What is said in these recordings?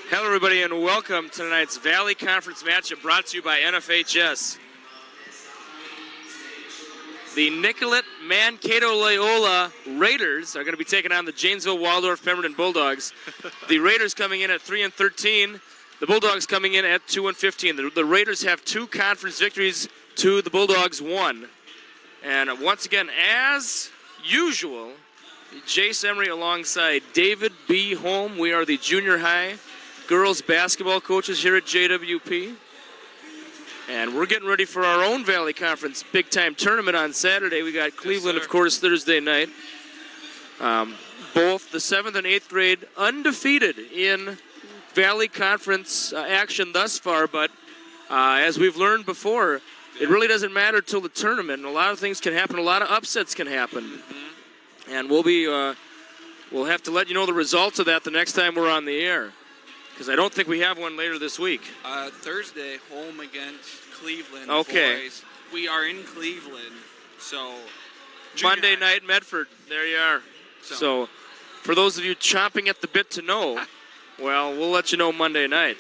Hello, everybody, and welcome to tonight's Valley Conference matchup brought to you by NFHS. The Nicollet Mankato Loyola Raiders are going to be taking on the Janesville Waldorf Pemberton Bulldogs. The Raiders coming in at 3-13. The Bulldogs coming in at 2-15. The Raiders have 2 conference victories to the Bulldogs 1. And once again, as usual, Jace Emery alongside David B. Holm. We are the junior high girls basketball coaches here at JWP. And we're getting ready for our own Valley Conference big-time tournament on Saturday. We got Cleveland, of course, Thursday night. Both the 7th and 8th grade undefeated in Valley Conference action thus far. But as we've learned before, it really doesn't matter till the tournament. A lot of things can happen. A lot of upsets can happen. Mm-hmm. And we'll have to let you know the results of that the next time we're on the air, because I don't think we have one later this week. Thursday, home against Cleveland. Okay. Boys. We are in Cleveland, so... Monday night, Medford. There you are. So, for those of you chomping at the bit to know, well, we'll let you know Monday night.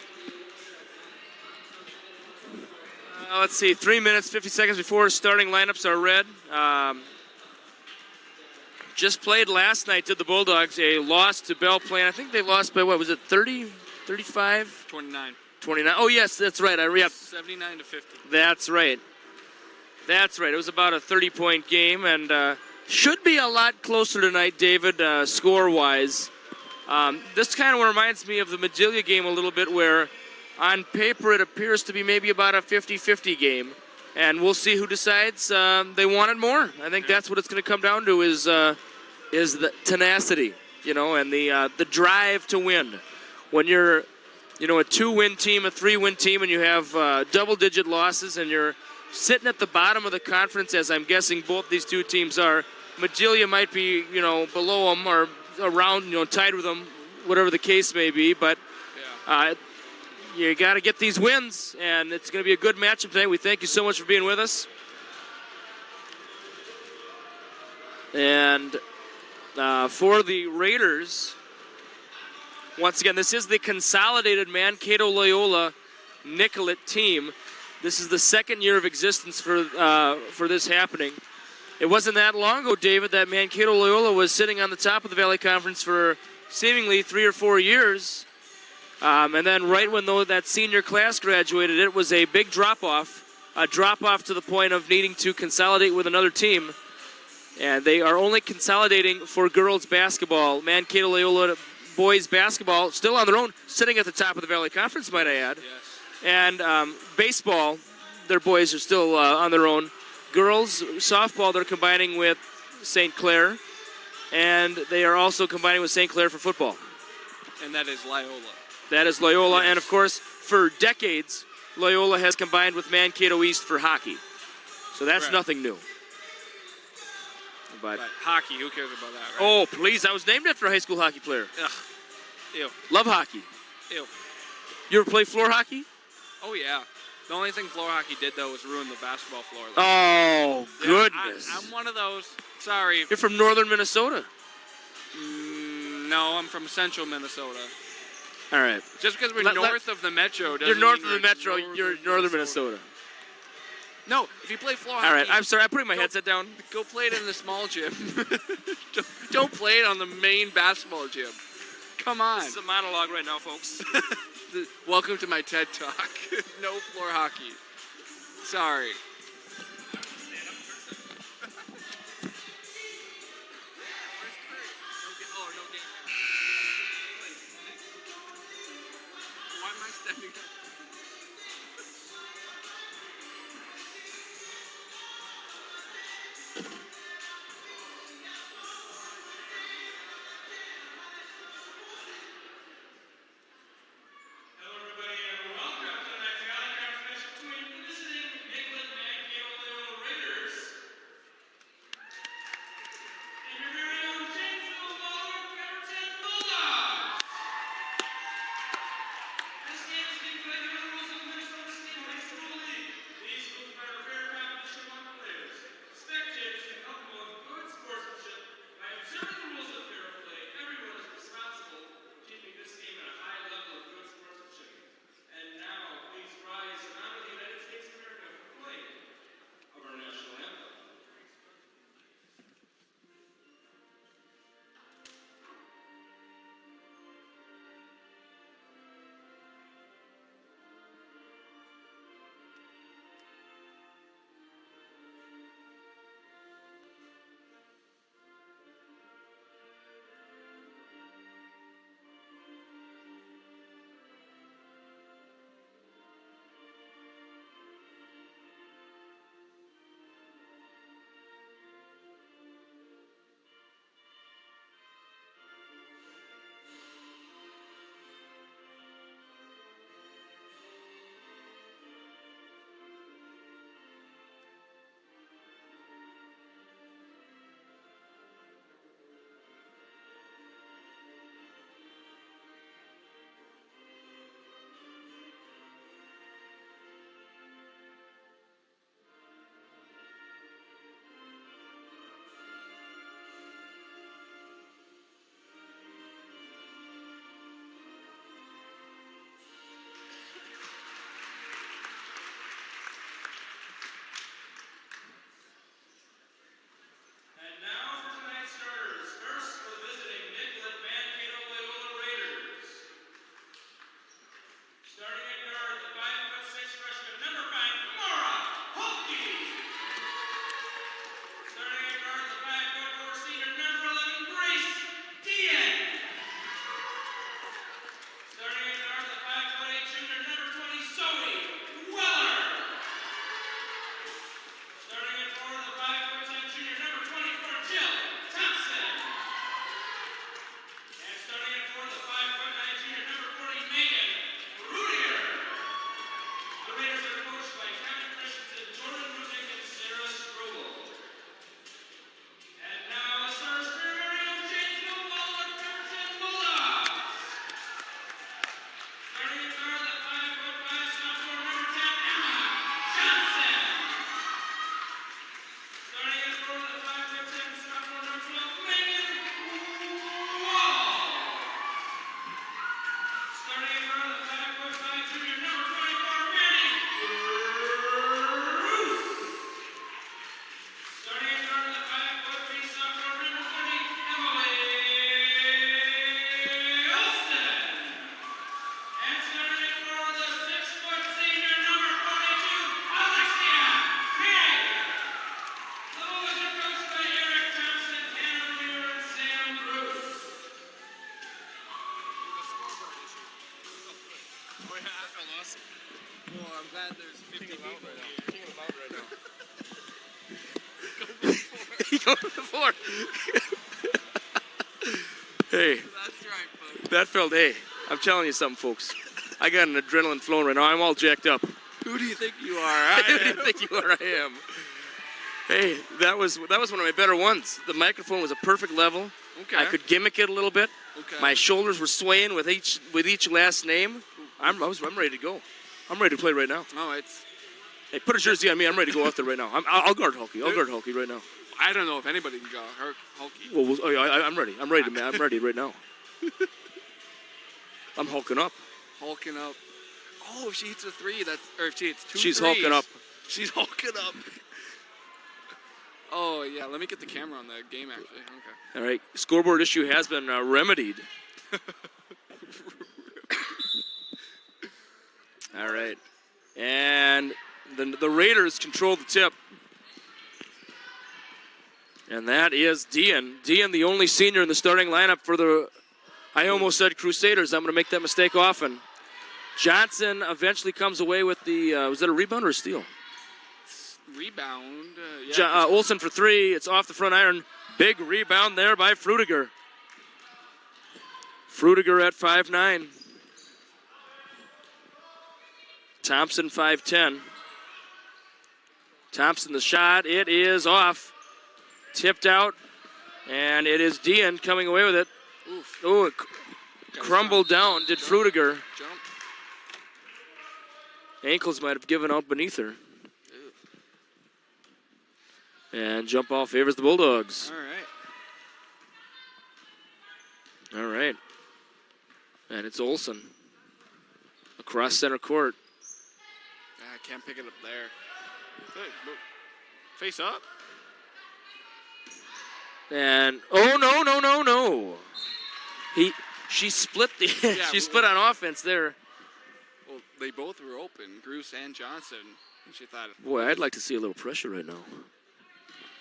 Let's see, 3 minutes, 50 seconds before starting lineups are read. Just played last night, did the Bulldogs, a loss to Belle Plaine. I think they lost by, what was it, 30? 35? 29. 29. Oh, yes, that's right. 79 to 50. That's right. That's right. It was about a 30-point game, and should be a lot closer tonight, David, score-wise. This kind of reminds me of the Madelia game a little bit, where on paper it appears to be maybe about a 50-50 game, and we'll see who decides they want it more. I think that's what it's going to come down to is the tenacity, and the drive to win. When you're, a 2-win team, a 3-win team, and you have double-digit losses, and you're sitting at the bottom of the conference, as I'm guessing both these two teams are. Madelia might be, below them or around, tied with them, whatever the case may be. But you got to get these wins, and it's going to be a good matchup tonight. We thank you so much for being with us. And for the Raiders, once again, this is the consolidated Mankato Loyola Nicollet team. This is the second year of existence for this happening. It wasn't that long ago, David, that Mankato Loyola was sitting on the top of the Valley Conference for seemingly 3 or 4 years. And then right when that senior class graduated, it was a big drop-off to the point of needing to consolidate with another team. And they are only consolidating for girls basketball. Mankato Loyola boys basketball still on their own, sitting at the top of the Valley Conference, might I add. Yes. And baseball, their boys are still on their own. Girls softball, they're combining with St. Clair. And they are also combining with St. Clair for football. And that is Loyola. That is Loyola. Yes. And, of course, for decades, Loyola has combined with Mankato East for hockey. So that's nothing new. But hockey, who cares about that, right? Oh, please. I was named after a high school hockey player. Ugh. Ew. Love hockey. Ew. You ever play floor hockey? Oh, yeah. The only thing floor hockey did, though, was ruin the basketball floor. Oh, goodness. I'm one of those. Sorry. You're from northern Minnesota. No, I'm from central Minnesota. All right. Just because we're north of the metro doesn't You're north mean of the metro. You're northern Minnesota. No, if you play floor hockey... All right, I'm sorry. I'm putting my headset down. Go play it in the small gym. Don't play it on the main basketball gym. Come on. This is a monologue right now, folks. Welcome to my TED Talk. No floor hockey. Sorry. Why am I standing up? Oh, yeah, that felt awesome. Well, I'm glad there's 50 people right now. King of the mountain right now. Go for the He goes to the floor. Hey, That's right, folks. that felt, hey, I'm telling you something, folks. I got an adrenaline flowing right now. I'm all jacked up. Who do you think you are? Who do you think you are? I am. Hey, that was one of my better ones. The microphone was a perfect level. Okay. I could gimmick it a little bit. Okay. My shoulders were swaying with each last name. I'm ready to go. I'm ready to play right now. Oh, it's. Hey, put a jersey on me. I'm ready to go out there right now. I'll guard Hulky. I'll guard Hulky right now. I don't know if anybody can go. Hulky. Well, I'm ready. I'm ready, man. I'm ready right now. I'm hulking up. Hulking up. Oh, if she hits a three, or if she hits two She's threes, hulking up. She's hulking up. Oh, yeah. Let me get the camera on the game, actually. Okay. All right. Scoreboard issue has been remedied. All right. And the Raiders control the tip. And that is Dean. Dean, the only senior in the starting lineup for the, I almost said Crusaders. I'm going to make that mistake often. Johnson eventually comes away with the, was that a rebound or a steal? Rebound. Yeah. Olsen for three. It's off the front iron. Big rebound there by Frutiger. Frutiger at 5'9". Thompson 5'10". Thompson the shot. It is off. Tipped out. And it is Dean coming away with it. Oof. Oh, it crumbled down. Did Frutiger. Jump. Ankles might have given out beneath her. And jump ball favors the Bulldogs. All right. All right. And it's Olsen. Across center court. I can't pick it up there. Good. Face up. And no. She split the she split on offense there. Well, they both were open, Bruce and Johnson. And she thought, Boy, I'd like to see a little pressure right now.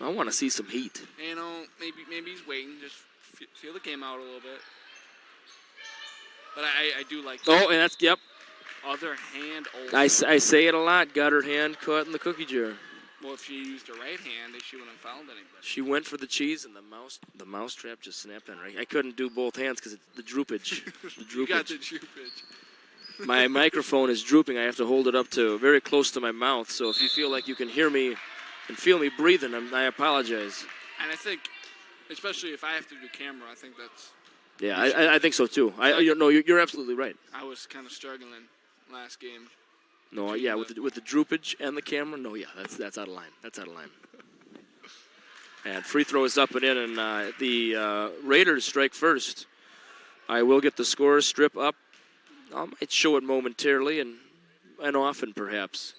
I want to see some heat. you know, maybe he's waiting, just feel the game out a little bit. But I do like. Oh, and that's yep. Other hand. I say it a lot. Got her hand caught in the cookie jar. Well, if she used her right hand, she wouldn't have fouled anybody. She went for the cheese, and the mouse trap just snapped on her. I couldn't do both hands because it's the droopage. The droopage. You got the droopage. My microphone is drooping. I have to hold it up to very close to my mouth. So if you feel like you can hear me and feel me breathing, I apologize. And I think, especially if I have to do camera, I think that's. Yeah, I think so too. You're absolutely right. I was kind of struggling last game. No, yeah, with the droopage and the camera. No, yeah, that's out of line. That's out of line. And free throw is up and in, and the Raiders strike first. I will get the score strip up. I might show it momentarily and often perhaps.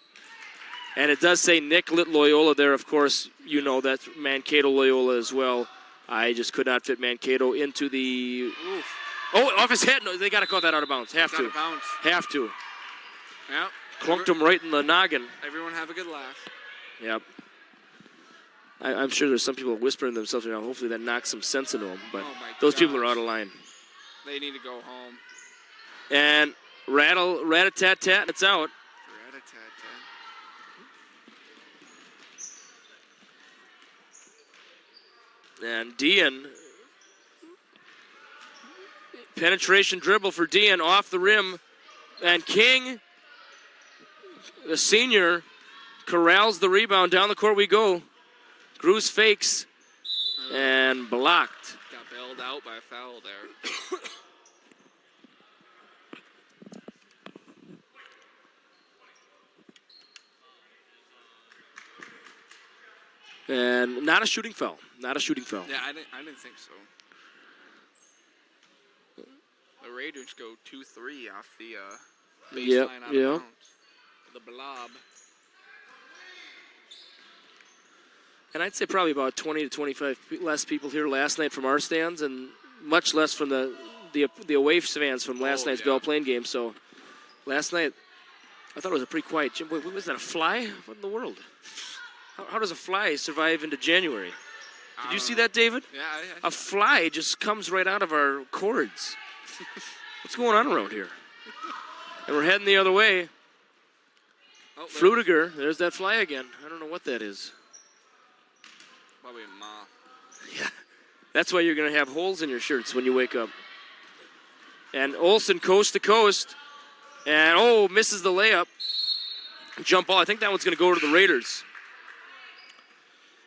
And it does say Nicollet Loyola there. Of course, you know that's Mankato Loyola as well. I just could not fit Mankato into the. Oof. Oh, off his head. No, they got to call that out of bounds. Have to. Out of bounds. Have to. Yep. Clunked him right in the noggin. Everyone have a good laugh. Yep. I'm sure there's some people whispering to themselves right now. Hopefully that knocks some sense into them. But those people are out of line. They need to go home. And rat-a-tat-tat, and it's out. And Dean, penetration dribble for Dean off the rim. And King, the senior, corrals the rebound. Down the court we go. Gruce fakes and blocked. Got bailed out by a foul there. And not a shooting foul. Not a shooting foul. Yeah, I didn't think so. The Raiders go 2-3 off the baseline out of bounds. The blob. And I'd say probably about 20 to 25 less people here last night from our stands, and much less from the away fans from last night's Belle Plaine game. So last night, I thought it was a pretty quiet gym. Wait, was that a fly? What in the world? How does a fly survive into January? Did you see that, David? Yeah. A fly just comes right out of our cords. What's going on around here? And we're heading the other way. Oh, Frutiger, there's that fly again. I don't know what that is. Probably a moth. Yeah, that's why you're going to have holes in your shirts when you wake up. And Olsen coast to coast. And, misses the layup. Jump ball. I think that one's going to go to the Raiders.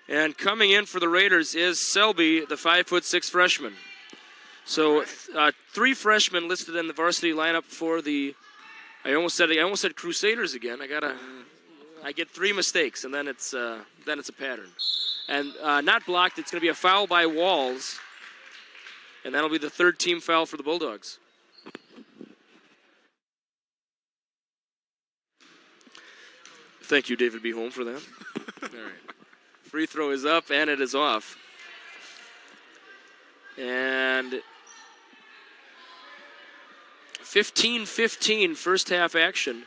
And coming in for the Raiders is Selby, the 5'6" freshman. So 3 freshmen listed in the varsity lineup for the. I almost said Crusaders again. I get 3 mistakes, and then it's a pattern. And not blocked. It's going to be a foul by Walls, and that'll be the 3rd team foul for the Bulldogs. Thank you, David B. Holm, for that. All right. Free throw is up, and it is off. And 15-15 first half action.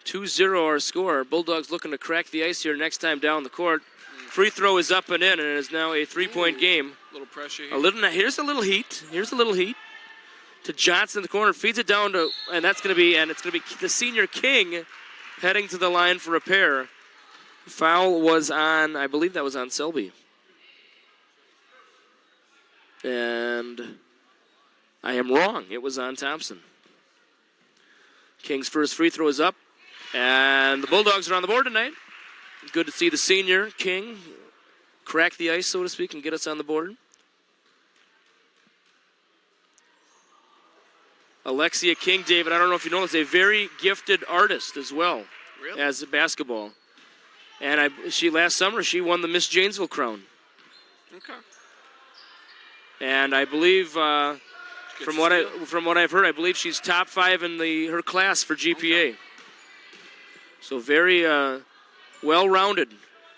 2-0 our score. Bulldogs looking to crack the ice here next time down the court. Free throw is up and in, and it is now a 3-point game. A little pressure here. Here's a little heat. To Johnson in the corner. Feeds it down to, and it's going to be the senior King heading to the line for a pair. Foul was on, I believe that was on Selby. And I am wrong. It was on Thompson. King's first free throw is up. And the Bulldogs are on the board tonight. Good to see the senior King crack the ice, so to speak, and get us on the board. Alexia King, David, I don't know if you know, is a very gifted artist as well. Really? As a basketball. And last summer she won the Miss Janesville crown. Okay. And I believe from what I've heard, I believe she's top 5 in her class for GPA. Okay. So very well-rounded.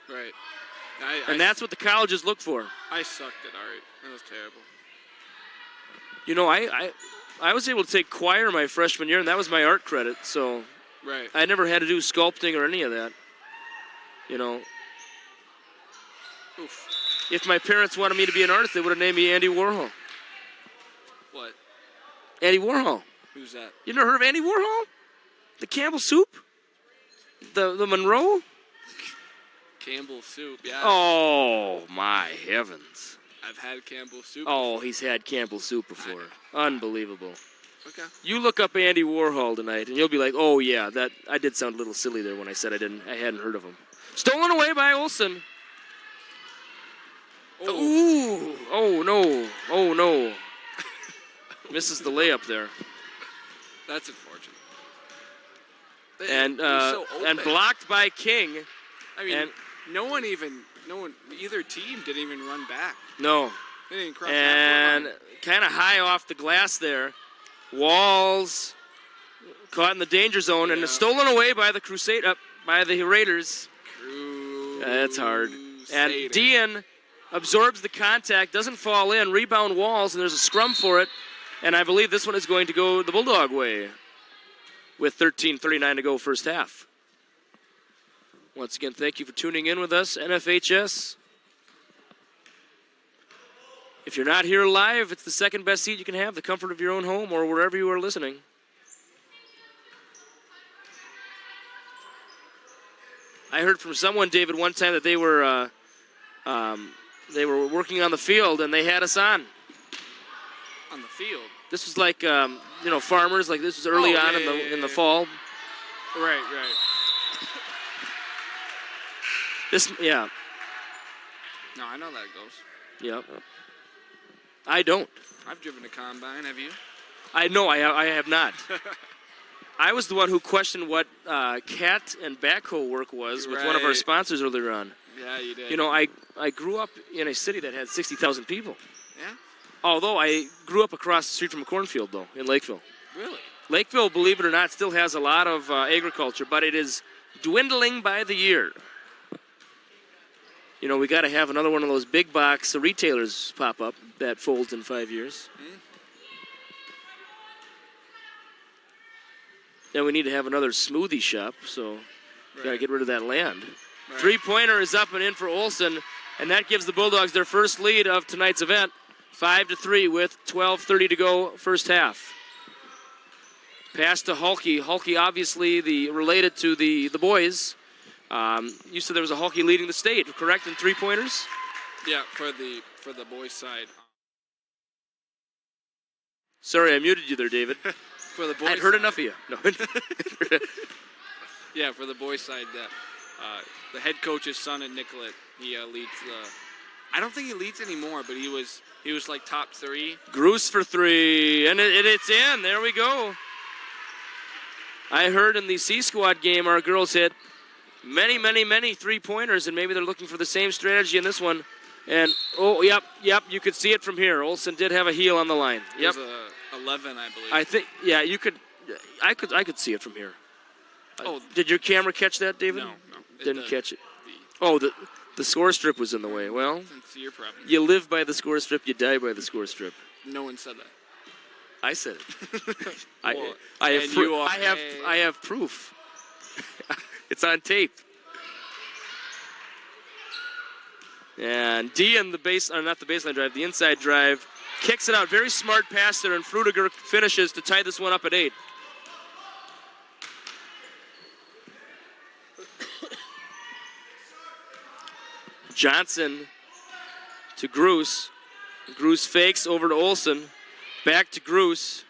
Right. And that's what the colleges look for. I sucked at art. That was terrible. You know, I was able to take choir my freshman year, and that was my art credit. So right. I never had to do sculpting or any of that. You know. Oof. If my parents wanted me to be an artist, they would have named me Andy Warhol. What? Andy Warhol. Who's that? You never heard of Andy Warhol? The Campbell Soup? The Monroe? Campbell Soup, yeah. Oh, my heavens. I've had Campbell Soup before. He's had Campbell Soup before. Unbelievable. Okay. You look up Andy Warhol tonight, and you'll be like, oh, yeah, that I did sound a little silly there when I said I hadn't heard of him. Stolen away by Olsen. Oh. Ooh. Oh, no. Oh, no. Misses the layup there. That's unfortunate. And blocked by King. I mean, either team didn't even run back. No. They didn't cross and kind of high off the glass there. Walls caught in the danger zone and stolen away by the Raiders. That's hard. And Dean absorbs the contact, doesn't fall in, rebound Walls, and there's a scrum for it. And I believe this one is going to go the Bulldog way with 13:39 to go first half. Once again, thank you for tuning in with us, NFHS. If you're not here live, it's the second best seat you can have, the comfort of your own home or wherever you are listening. I heard from someone, David, one time that they were working on the field and they had us on. On the field? This was like, farmers, like this was early on in the fall. Right. Yeah. No, I know that it goes. Yep. I don't. I've driven a combine, have you? I have not. I was the one who questioned what cat and backhoe work was with one of our sponsors earlier on. Yeah, you did. You know, I grew up in a city that had 60,000 people. Yeah? Although I grew up across the street from a cornfield, though, in Lakeville. Really? Lakeville, believe it or not, still has a lot of agriculture, but it is dwindling by the year. You know, we got to have another one of those big box retailers pop up that folds in 5 years. Mm-hmm. Then we need to have another smoothie shop, so we got to get rid of that land. Right. Three-pointer is up and in for Olsen, and that gives the Bulldogs their first lead of tonight's event, 5-3 with 12:30 to go first half. Pass to Hulky. Hulky obviously related to the boys. You said there was a Hulky leading the state, correct, in three-pointers? Yeah, for the boys' side. Sorry, I muted you there, David. For the boys' I'd heard side. enough of you. No. Yeah, for the boys' side, the head coach's son at Nicollet, he leads the. I don't think he leads anymore, but he was like top 3. Gruce for 3, and it's in. There we go. I heard in the C Squad game our girls hit many three-pointers, and maybe they're looking for the same strategy in this one. And, yep, you could see it from here. Olsen did have a heel on the line. Yep. It was 11, I believe. I think, yeah, I could see it from here. Did your camera catch that, David? No. Didn't catch it. The score strip was in the way. Well, That's your problem. you live by the score strip, you die by the score strip. No one said that. I said it. I have proof. It's on tape. And D in the not the baseline drive, the inside drive, kicks it out. Very smart pass there, and Frudiger finishes to tie this one up at 8. Johnson to Gruce. Gruce fakes over to Olsen. Back to Gruce.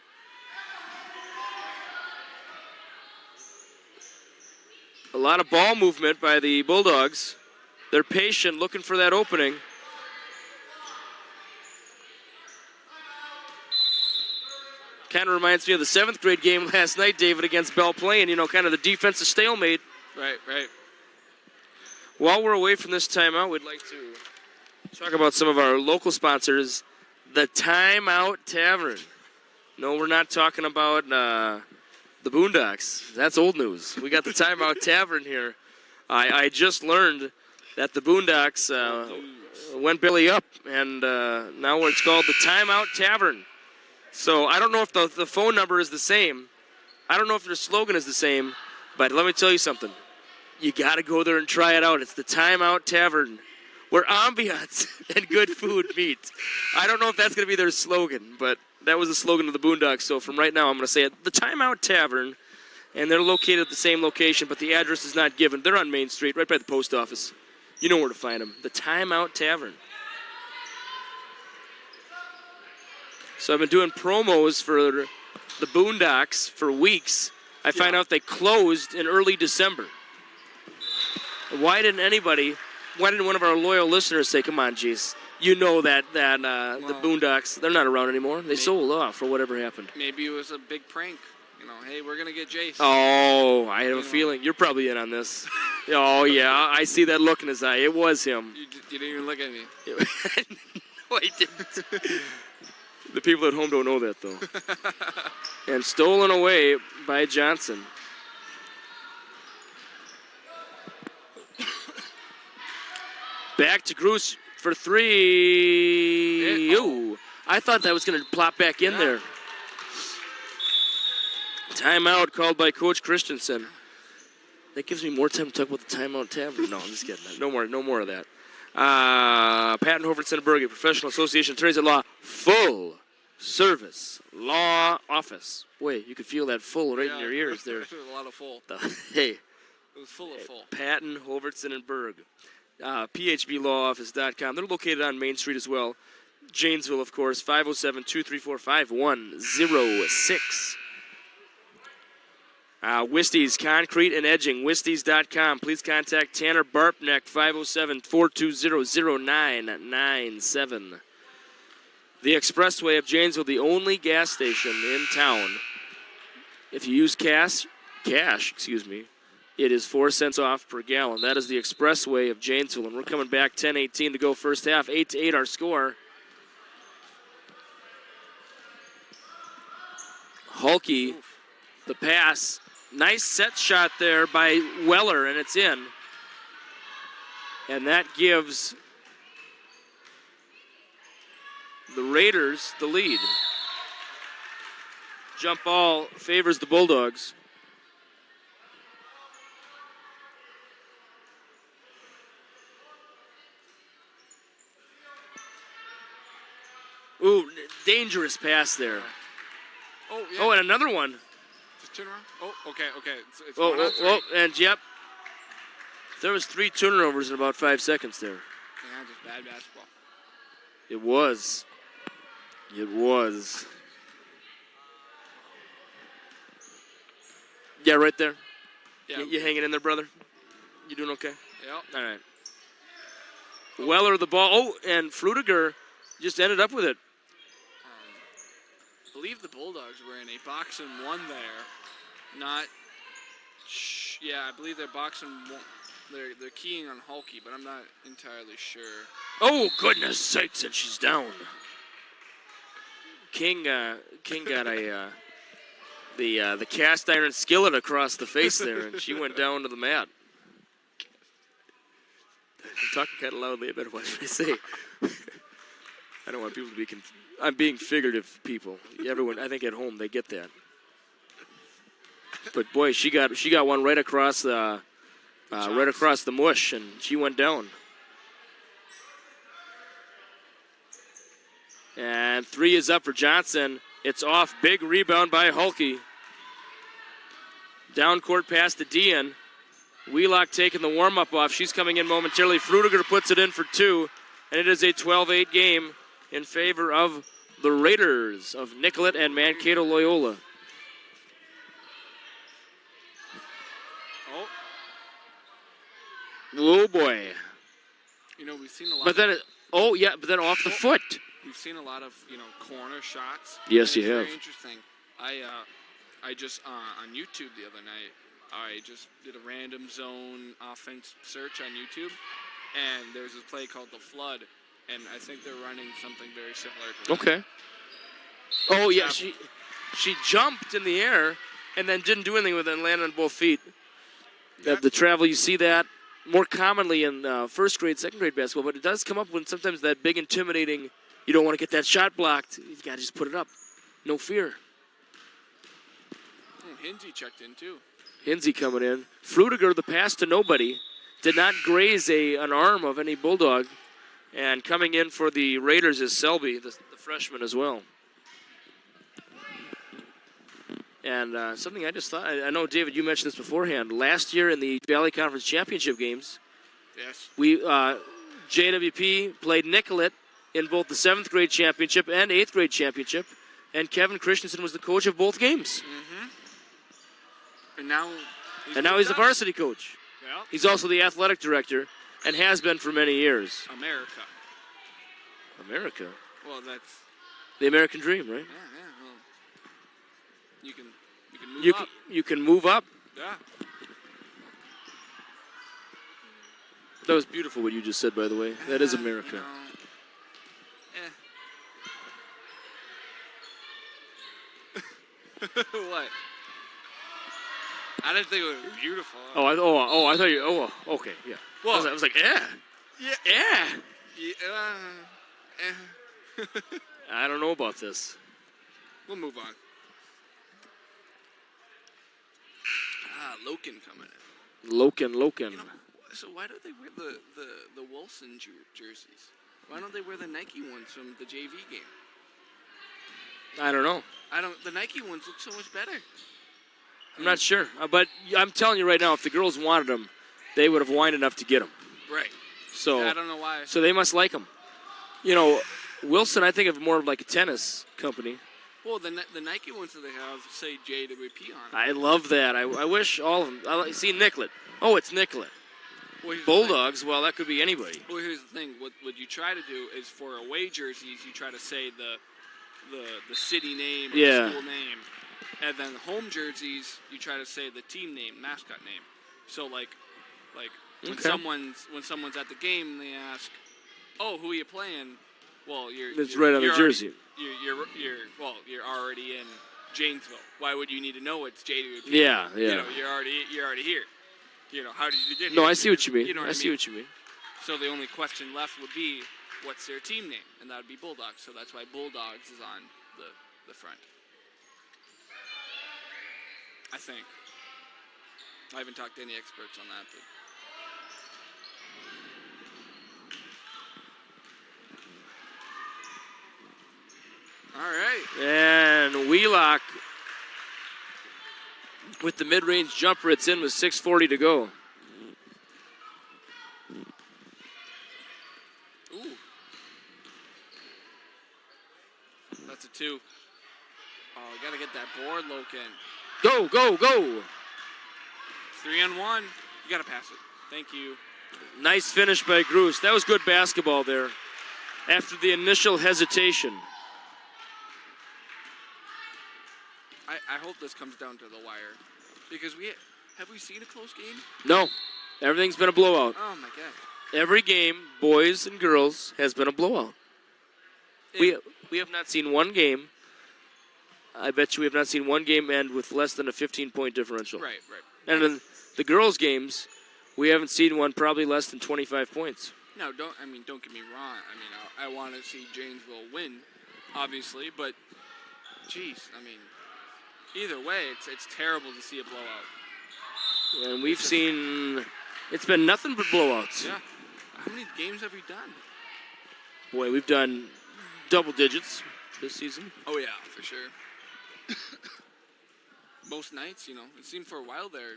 A lot of ball movement by the Bulldogs. They're patient, looking for that opening. Kind of reminds me of the 7th grade game last night, David, against Belle Plaine. Kind of the defensive stalemate. Right. While we're away from this timeout, we'd like to talk about some of our local sponsors. The Timeout Tavern. No, we're not talking about the Boondocks. That's old news. We got the Timeout Tavern here. I just learned that the Boondocks went belly up, and now it's called the Timeout Tavern. So I don't know if the phone number is the same. I don't know if their slogan is the same, but let me tell you something. You got to go there and try it out. It's the Timeout Tavern, where ambiance and good food meet. I don't know if that's going to be their slogan, but that was the slogan of the Boondocks. So from right now, I'm going to say it. The Timeout Tavern, and they're located at the same location, but the address is not given. They're on Main Street, right by the post office. You know where to find them. The Timeout Tavern. So I've been doing promos for the Boondocks for weeks. I find out they closed in early December. Why didn't one of our loyal listeners say, come on, geez, the Boondocks, they're not around anymore. They sold off for whatever happened. Maybe it was a big prank. Hey, we're going to get Jace. Oh, I have a feeling. You're probably in on this. Oh, yeah, I see that look in his eye. It was him. You didn't even look at me. No, I didn't. The people at home don't know that, though. And stolen away by Johnson. Back to Gruce for 3. Ooh, I thought that was going to plop back in there. Timeout called by Coach Christensen. That gives me more time to talk about the Timeout Tavern. No, I'm just kidding. No more of that. Patton Hofertson Berge, Professional Association Attorneys at Law, full service law office. Boy, you could feel that full right in your ears there. There was a lot of full. Hey. It was full of full. Patton, Hofertson, and Berg. PHBLawOffice.com. They're located on Main Street as well. Janesville, of course, 507-234-5106. Wisties Concrete and Edging, Wisties.com. Please contact Tanner Barpneck, 507-420-0997. The Expressway of Janesville, the only gas station in town. If you use cash, it is 4 cents off per gallon. That is the Expressway of Janesville, and we're coming back 10-18 to go first half. 8-8 our score. Hulky, the pass. Nice set shot there by Weller, and it's in. And that gives the Raiders the lead. Jump ball favors the Bulldogs. Ooh, dangerous pass there. Oh, yeah. Oh, and another one. turnaround? Oh, okay. It's Oh, 1 on 3. and yep. There was 3 turnovers in about 5 seconds there. Yeah, just bad basketball. It was. It was. Yeah, right there. Yeah. You hanging in there, brother? You doing okay? Yep. All right. Weller the ball. Oh, and Frutiger just ended up with it. I believe the Bulldogs were in a box and one there. Not. Yeah, I believe they're box and one. They're keying on Hulky, but I'm not entirely sure. Oh, goodness sakes, and she's down. King got the cast iron skillet across the face there, and she went down to the mat. I'm talking kind of loudly. I better watch what I say. I don't want people to be I'm being figurative, people. Everyone, I think at home they get that. But boy, she got one right across the mush, and she went down. And 3 is up for Johnson. It's off. Big rebound by Hulky. Down court pass to Dean. Wheelock taking the warm-up off. She's coming in momentarily. Frutiger puts it in for 2. And it is a 12-8 game in favor of the Raiders of Nicollet and Mankato Loyola. Oh boy. You know, we've seen a lot. But then off the foot. We've seen a lot of, corner shots. Yes, you it's have. Very interesting. I just on YouTube the other night, I just did a random zone offense search on YouTube, and there's this play called the Flood, and I think they're running something very similar to that. Okay. Oh yeah, she jumped in the air and then didn't do anything with it and landed on both feet. The travel, you see that more commonly in first grade, second grade basketball, but it does come up when sometimes that big intimidating, you don't want to get that shot blocked. You got to just put it up. No fear. Hinsey checked in too. Hinsey coming in. Frutiger, the pass to nobody. Did not graze an arm of any Bulldog. And coming in for the Raiders is Selby, the freshman as well. And something I just thought, I know, David, you mentioned this beforehand. Last year in the Valley Conference Championship games, yes, JWP played Nicollet in both the 7th grade championship and 8th grade championship. And Kevin Christensen was the coach of both games. Mm-hmm. And now he's the varsity coach. Yeah. He's also the athletic director and has been for many years. America? Well, that's the American dream, right? Yeah. Well, you can move up. You can move up. Yeah. That was beautiful what you just said, by the way. That is America. What? I didn't think it was beautiful. I thought you. Oh, okay, yeah. Well, I was like, yeah. I don't know about this. We'll move on. Loken coming in. Loken. So why don't they wear the Wilson jerseys? Why don't they wear the Nike ones from the JV game? I don't know. The Nike ones look so much better. I'm not sure, but I'm telling you right now, if the girls wanted them, they would have whined enough to get them. Right. So I don't know why. So they must like them. Wilson, I think of more of like a tennis company. Well, the Nike ones that they have say JWP on it. I love that. I wish all of them. See Nicollet. Oh, it's Nicollet. Well, Bulldogs. Well, that could be anybody. Well, here's the thing. What you try to do is for away jerseys, you try to say the city name or the school name, and then home jerseys, you try to say the team name, mascot name. So like when someone's at the game, they ask, "Oh, who are you playing?" Well, it's right on the jersey. You're already in Janesville. Why would you need to know it's JWP? Yeah. You're already here. How did you get here? No, I see what you mean. I see what you mean. So the only question left would be, what's their team name? And that would be Bulldogs. So that's why Bulldogs is on the front. I think. I haven't talked to any experts on that, but. All right. And Wheelock With the mid-range jumper, it's in with 6:40 to go. Ooh. That's a 2. Oh, we got to get that board, Loken. Go, go, go. 3-on-1. You got to pass it. Thank you. Nice finish by Groos. That was good basketball there after the initial hesitation. I hope this comes down to the wire. Because have we seen a close game? No. Everything's been a blowout. Oh, my God. Every game, boys and girls, has been a blowout. We have not seen one game. I bet you we have not seen one game end with less than a 15-point differential. Right. And in the girls' games, we haven't seen one probably less than 25 points. No, don't get me wrong. I mean, I want to see Janesville win, obviously, but geez, I mean, either way, it's terrible to see a blowout. And we've seen it's been nothing but blowouts. Yeah. How many games have we done? Boy, we've done double digits this season. Oh yeah, for sure. Most nights, it seemed for a while there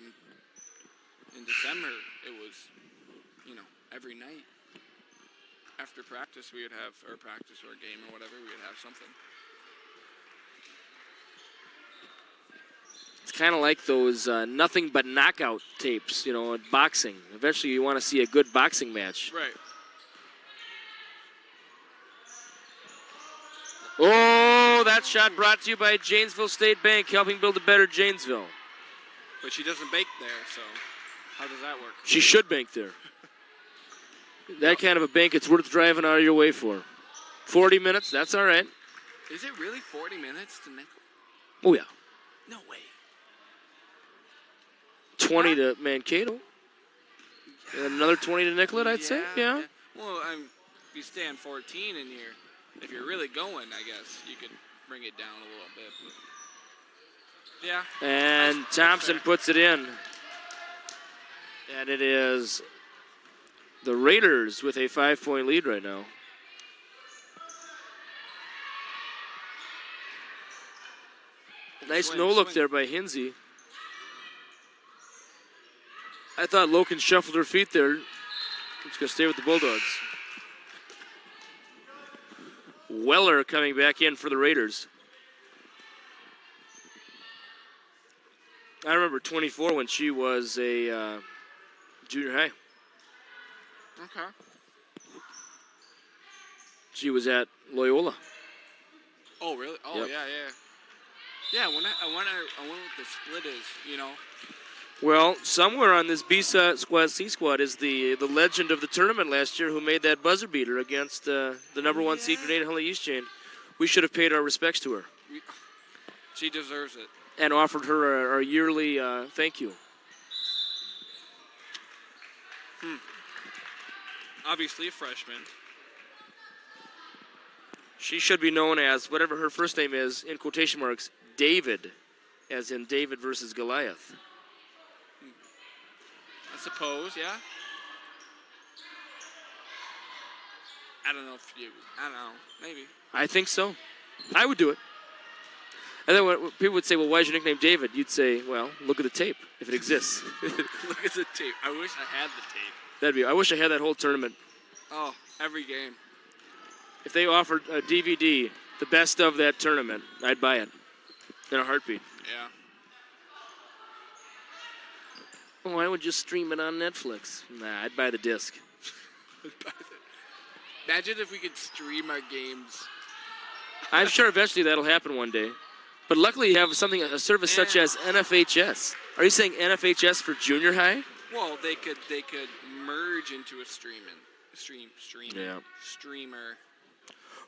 in December, it was, every night. After practice, we would have, or practice or a game or whatever, we would have something. It's kind of like those nothing but knockout tapes, at boxing. Eventually, you want to see a good boxing match. Right. Oh, that shot brought to you by Janesville State Bank, helping build a better Janesville. But she doesn't bank there, so how does that work? She should bank there. That kind of a bank, it's worth driving out of your way for. 40 minutes, that's all right. Is it really 40 minutes to Nicollet? Oh, yeah. No way. 20 to Mankato. And another 20 to Nicollet, I'd say. Yeah. Well, if you stay on 14 in here, if you're really going, I guess, you could bring it down a little bit. But yeah. And Thompson puts it in. And it is the Raiders with a 5-point lead right now. Nice no-look there by Hinsey. I thought Loken shuffled her feet there. She's going to stay with the Bulldogs. Weller coming back in for the Raiders. I remember 24 when she was a junior high. Okay. She was at Loyola. Oh, really? Oh, yep. Yeah. Yeah, I wonder what the split is, Well, somewhere on this B squad, C squad is the legend of the tournament last year who made that buzzer beater against the number 1 seed Grenada Huntley East Chain. We should have paid our respects to her. She deserves it. And offered her a yearly thank you. Obviously a freshman. She should be known as, whatever her first name is, in quotation marks, David, as in David versus Goliath. I suppose, yeah. I don't know, maybe. I think so. I would do it. And then when people would say, well, why is your nickname David? You'd say, well, look at the tape, if it exists. Look at the tape. I wish I had the tape. I wish I had that whole tournament. Oh, every game. If they offered a DVD, the best of that tournament, I'd buy it in a heartbeat. Yeah. Oh, I would just stream it on Netflix. Nah, I'd buy the disc. Imagine if we could stream our games. I'm sure eventually that'll happen one day. But luckily you have a service such as NFHS. Are you saying NFHS for junior high? Well, they could merge into a streamer.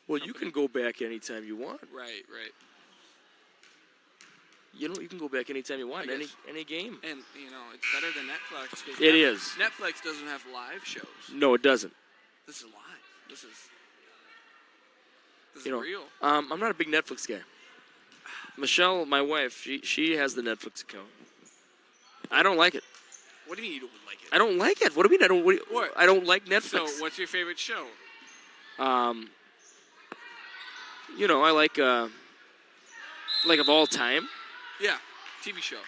Well, you can go back anytime you want. Right. You can go back anytime you want, any game. And, it's better than Netflix. It is. Netflix doesn't have live shows. No, it doesn't. This is live. This is real. I'm not a big Netflix guy. Michelle, my wife, she has the Netflix account. I don't like it. What do you mean you don't like it? I don't like it. What do you mean I don't like Netflix? So, what's your favorite show? I like of all time. Yeah, TV show.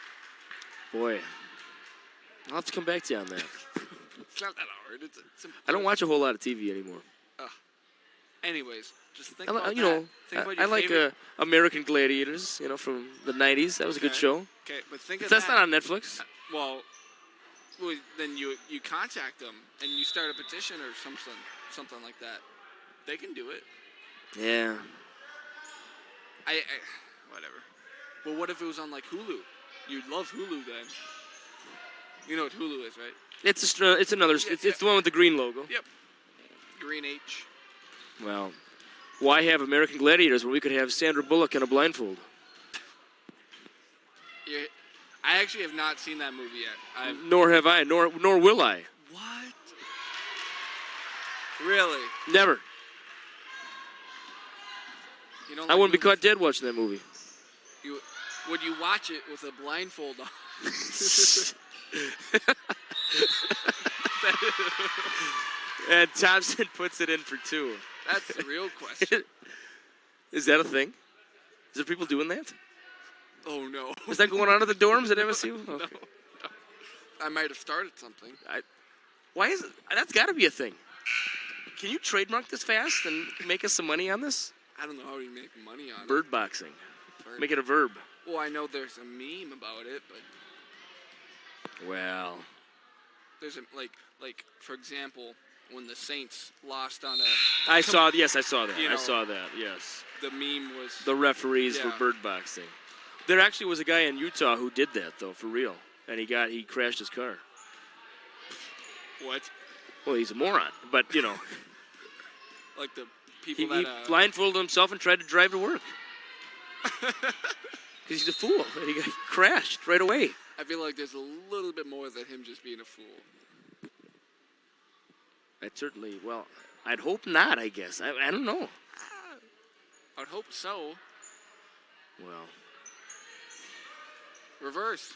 Boy, I'll have to come back to you on that. It's not that hard. It's simple. I don't watch a whole lot of TV anymore. Anyways, just think I about you that. know, Think about I your like favorite. American Gladiators, from the 90s. That was a good Okay. show. Okay, but think of That's that. not on Netflix. Well, then you contact them and you start a petition or something like that. They can do it. Yeah. I whatever. Well, what if it was on like Hulu? You'd love Hulu then. You know what Hulu is, right? It's another. It's the one with the green logo. Yep. Green H. Well, why have American Gladiators when we could have Sandra Bullock in a blindfold? I actually have not seen that movie yet. Nor have I. Nor will I. What? Really? Never. You don't I like wouldn't be movies? caught dead watching that movie. Would you watch it with a blindfold on? And Thompson puts it in for 2. That's the real question. Is that a thing? Is there people doing that? Oh no. Is that going on at the dorms at MSU? No. Okay. I might have started something. Why is it? That's got to be a thing. Can you trademark this fast and make us some money on this? I don't know how you make money on Bird boxing. it. Make it a verb. Well, I know there's a meme about it, but Well, there's a like for example, when the Saints lost on a I saw that. You know, I saw that. Yes. the meme was The referees for Yeah. bird boxing. There actually was a guy in Utah who did that though, for real, and he crashed his car. what? Well, he's a moron, but Like the he people that blindfolded himself and tried to drive to work. Because he's a fool. And he crashed right away. I feel like there's a little bit more than him just being a fool. I'd hope not, I guess. I don't know. I'd hope so. Well, Reverse.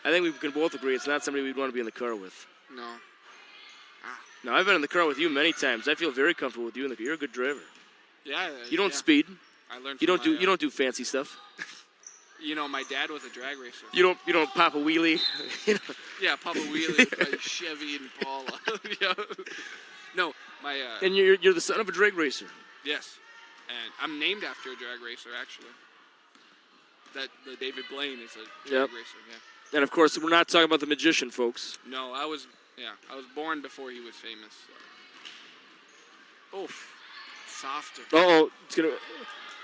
I think we can both agree it's not somebody we'd want to be in the car with. No. Now, I've been in the car with you many times. I feel very comfortable with you in the car. You're a good driver. Yeah. You don't yeah. speed. I learned. You from don't my, you don't do fancy stuff. My dad was a drag racer. You don't pop a wheelie. Yeah, Papa Wheelie with my Chevy and Paula. Yeah. No, my. And you're the son of a drag racer. Yes, and I'm named after a drag racer actually. The David Blaine is a drag racer. Yeah. And of course, we're not talking about the magician, folks. No, I was born before he was famous. So. Oof, softer. It's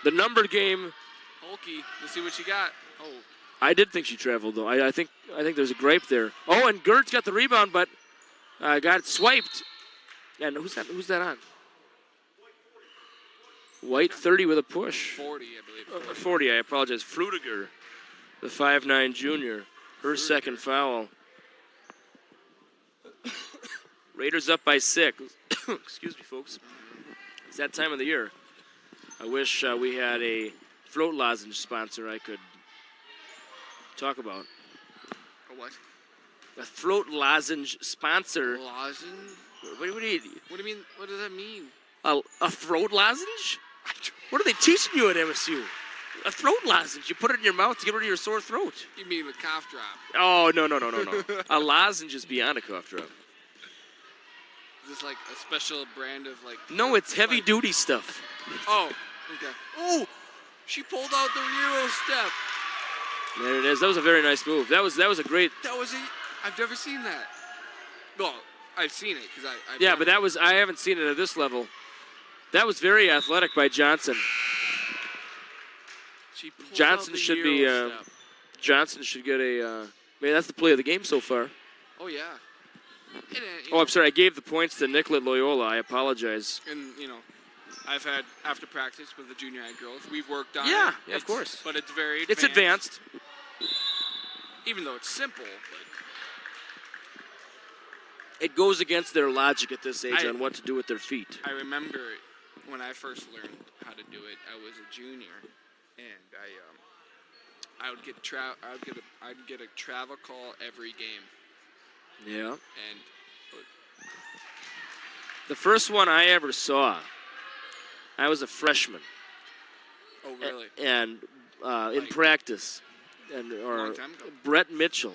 the numbered game. Hulky, let's see what you got. Oh, I did think she traveled though. I think there's a gripe there. Oh, and Gertz got the rebound, but got swiped. And who's that on? White 30 with a push. 40, I believe. 40. I apologize. Frutiger, the 5'9" junior, her second foul. Raiders up by 6. Excuse me, folks. It's that time of the year. I wish we had a throat lozenge sponsor I could talk about. A what? A throat lozenge sponsor. Lozenge? What do you? What do you mean? What does that mean? A throat lozenge? What are they teaching you at MSU? A throat lozenge. You put it in your mouth to get rid of your sore throat. You mean a cough drop? Oh, no. A lozenge is beyond a cough drop. Is this like a special brand of like... No, it's heavy-duty stuff. Oh, okay. Oh, she pulled out the Euro step. There it is. That was a very nice move. That was a great... I've never seen that. Well, I've seen it because I Yeah, but I haven't seen it at this level. That was very athletic by Johnson. She pulled Johnson out the should Euro be... step. Johnson should get a... that's the play of the game so far. Oh, yeah. Oh, I'm sorry. I gave the points to Nicollet Loyola. I apologize. And, I've had after practice with the junior high girls. We've worked on it. Yeah, of course. But it's very advanced. It's advanced. Even though it's simple. But It goes against their logic at this age on what to do with their feet. I remember when I first learned how to do it, I was a junior. And I would get I'd get a travel call every game. Yeah. And The first one I ever saw, I was a freshman. oh really? And in practice, Long time ago. Brett Mitchell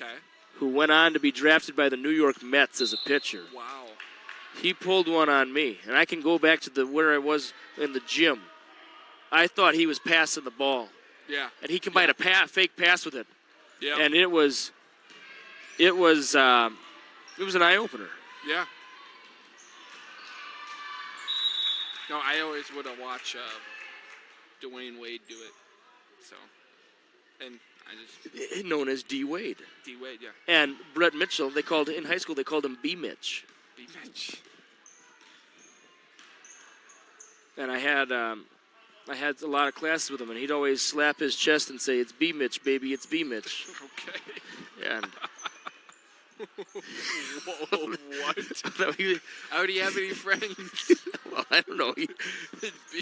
Okay. who went on to be drafted by the New York Mets as a pitcher. Wow. He pulled one on me, and I can go back to where I was in the gym. I thought he was passing the ball. Yeah. And he combined a fake pass with it. Yeah. And it was an eye opener. Yeah. No, I always would have watched Dwayne Wade do it. So, and I just Known as D Wade. D Wade, yeah. And Brett Mitchell, in high school they called him B Mitch. B Mitch. And I had a lot of classes with him, and he'd always slap his chest and say, "It's B Mitch, baby, it's B Mitch." Okay. And Whoa, what? no, How do you have any friends? Well, I don't know. B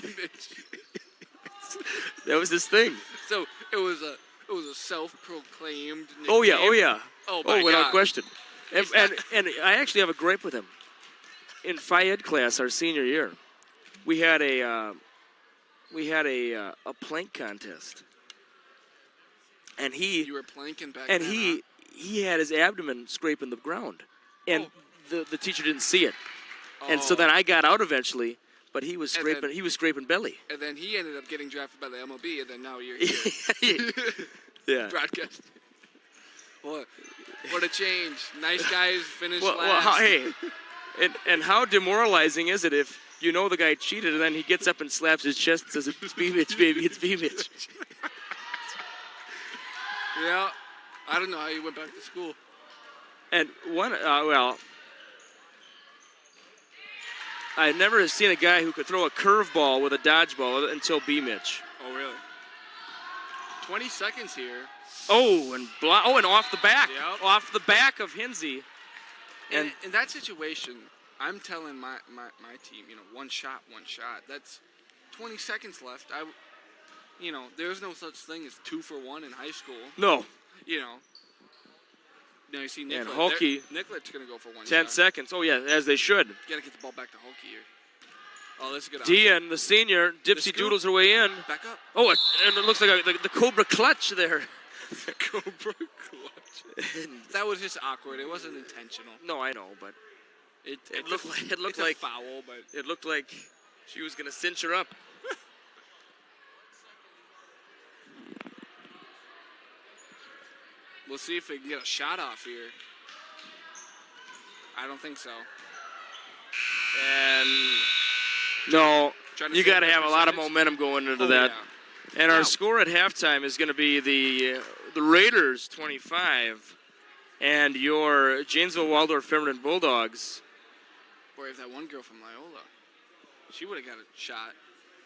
Mitch. That was his thing. So it was a self-proclaimed nickname. Oh yeah. Oh my without God. question. And I actually have a gripe with him. In Phi Ed class, our senior year, we had a plank contest, and You were planking back and then, he had his abdomen scraping the ground, and the teacher didn't see it, huh? and so then I got out eventually, but he was scraping belly. And then he ended up getting drafted by the MLB, and then now you're here. Yeah. Broadcast. What a change. Nice guys finish Well, last. and how demoralizing is it if you know the guy cheated and then he gets up and slaps his chest and says, "It's B Mitch, baby, it's B Mitch." Yeah. I don't know how you went back to school. And I've never seen a guy who could throw a curveball with a dodgeball until B Mitch. Oh, really? 20 seconds here. And off the back. Yep. Off the back of Hinsey. And in that situation, I'm telling my team, one shot. That's 20 seconds left. There's no such thing as 2 for 1 in high school. No. Now you see Nicollet. And Hulky. Nickolet's going to go for 1 10 shot. seconds. Oh, yeah, as they should. Got to get the ball back to Hulky here. Oh, that's a good Dean, the senior, dipsy doodles her way in. Back up. Oh, and it looks like the Cobra clutch there. The Cobra clutch. That was just awkward. It wasn't intentional. No, I know, but it looked it's like a foul, but it looked like she was gonna cinch her up. we'll see if we can get a shot off here. I don't think so. And no, Trying to you save got to that have a lot of percentage? momentum going into Oh, that. yeah. And our Now- score at halftime is going to be the Raiders 25 and your Janesville Waldorf Feminine Bulldogs. Boy, if that one girl from Loyola, she would have got a shot.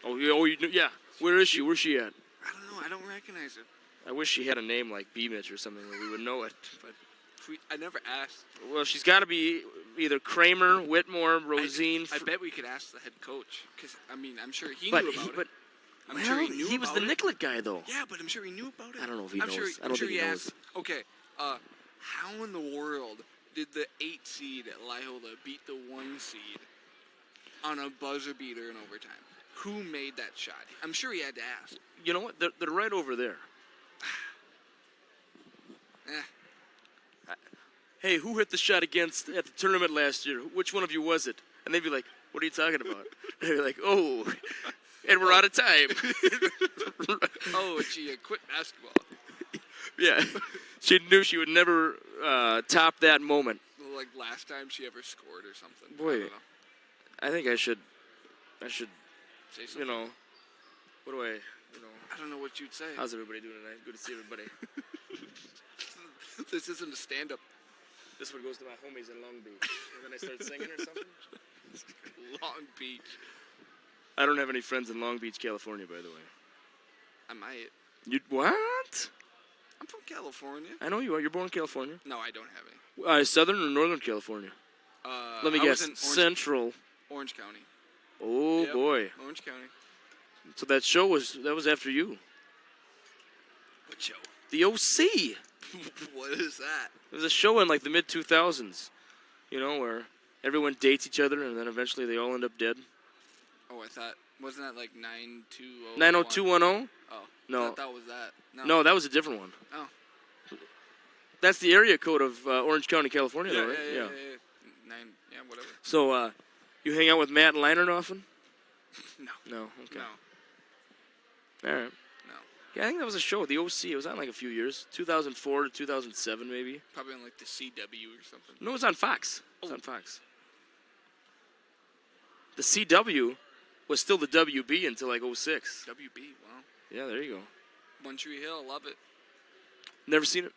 Yeah. Where is she? Where's she at? I don't know. I don't recognize her. I wish she had a name like B Mitch or something where we would know it. But I never asked. well, she's got to be either Kramer, Whitmore, Rosine. I bet we could ask the head coach because I'm sure he but knew about it. I'm well, sure he knew he was about the it. Nicollet guy, though. Yeah, but I'm sure he knew about it. I don't know if he I'm knows. Sure, I don't think he knows. asked. Okay, how in the world did the 8 seed at Loyola beat the 1 seed on a buzzer beater in overtime? Who made that shot? I'm sure he had to ask. You know what? They're right over there. Hey, who hit the shot at the tournament last year? Which one of you was it? And they'd be like, "What are you talking about?" And they'd be like, "Oh, and we're out of time." Oh, she quit basketball. Yeah, she knew she would never top that moment. Like last time she ever scored or something. Boy, I don't know. I think I should, Say something. what do I, I don't know what you'd say. how's everybody doing tonight? Good to see everybody. This isn't a stand-up. This one goes to my homies in Long Beach. And then I start singing or something? Long Beach. I don't have any friends in Long Beach, California, by the way. I might. You what? I'm from California. I know you are. You're born in California. No, I don't have any. Southern or Northern California? Let me I was guess. in Central. Orange County. Oh, Yep. boy. Orange County. So that show was after you. What show? The OC. What is that? It was a show in like the mid-2000s, where everyone dates each other and then eventually they all end up dead. Oh, I thought, wasn't that like 920? 90210? Oh, No. I thought that was that. No, that was a different one. Oh. That's the area code of Orange County, California, though, right? Yeah. 9, whatever. So, you hang out with Matt and Leinert often? No. No, okay. No. All right. No. Yeah, I think that was a show, the OC. It was on like a few years, 2004 to 2007 maybe. Probably on like the CW or something. No, it was on Fox. It was on Fox. The CW was still the WB until like 06. WB, wow. Yeah, there you go. One Tree Hill, love it. Never Never seen it?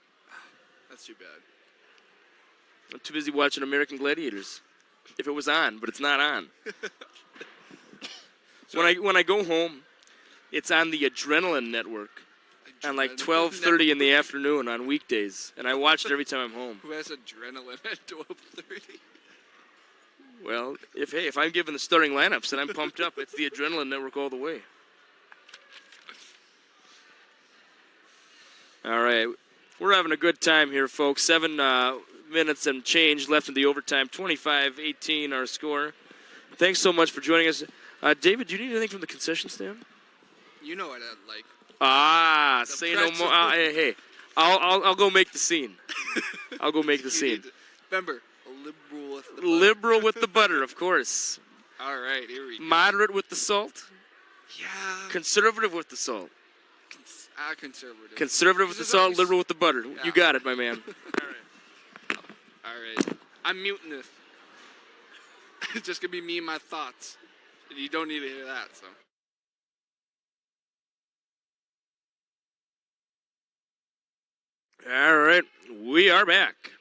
That's too bad. I'm too busy watching American Gladiators. If it was on, but it's not on. When I go home, it's on the Adrenaline Network on like 12:30 in the afternoon on weekdays, and I watch it every time I'm home. Who has adrenaline at 12:30? Well, if I'm given the starting lineups and I'm pumped up, it's the Adrenaline Network all the way. All right, we're having a good time here, folks. 7 minutes and change left in the overtime. 25-18 our score. Thanks so much for joining us. David, do you need anything from the concession stand? You know what I'd like. Say no more. Hey, I'll go make the scene. I'll go make the scene. Remember, liberal with the butter. Liberal with the butter, of course. All right, here we go. Moderate with the salt. Yeah. Conservative with the salt. Conservative. Conservative with the salt, liberal with the butter. Yeah. You got it, my man. All right. I'm muting this. It's just going to be me and my thoughts. You don't need to hear that, so. All right, we are back.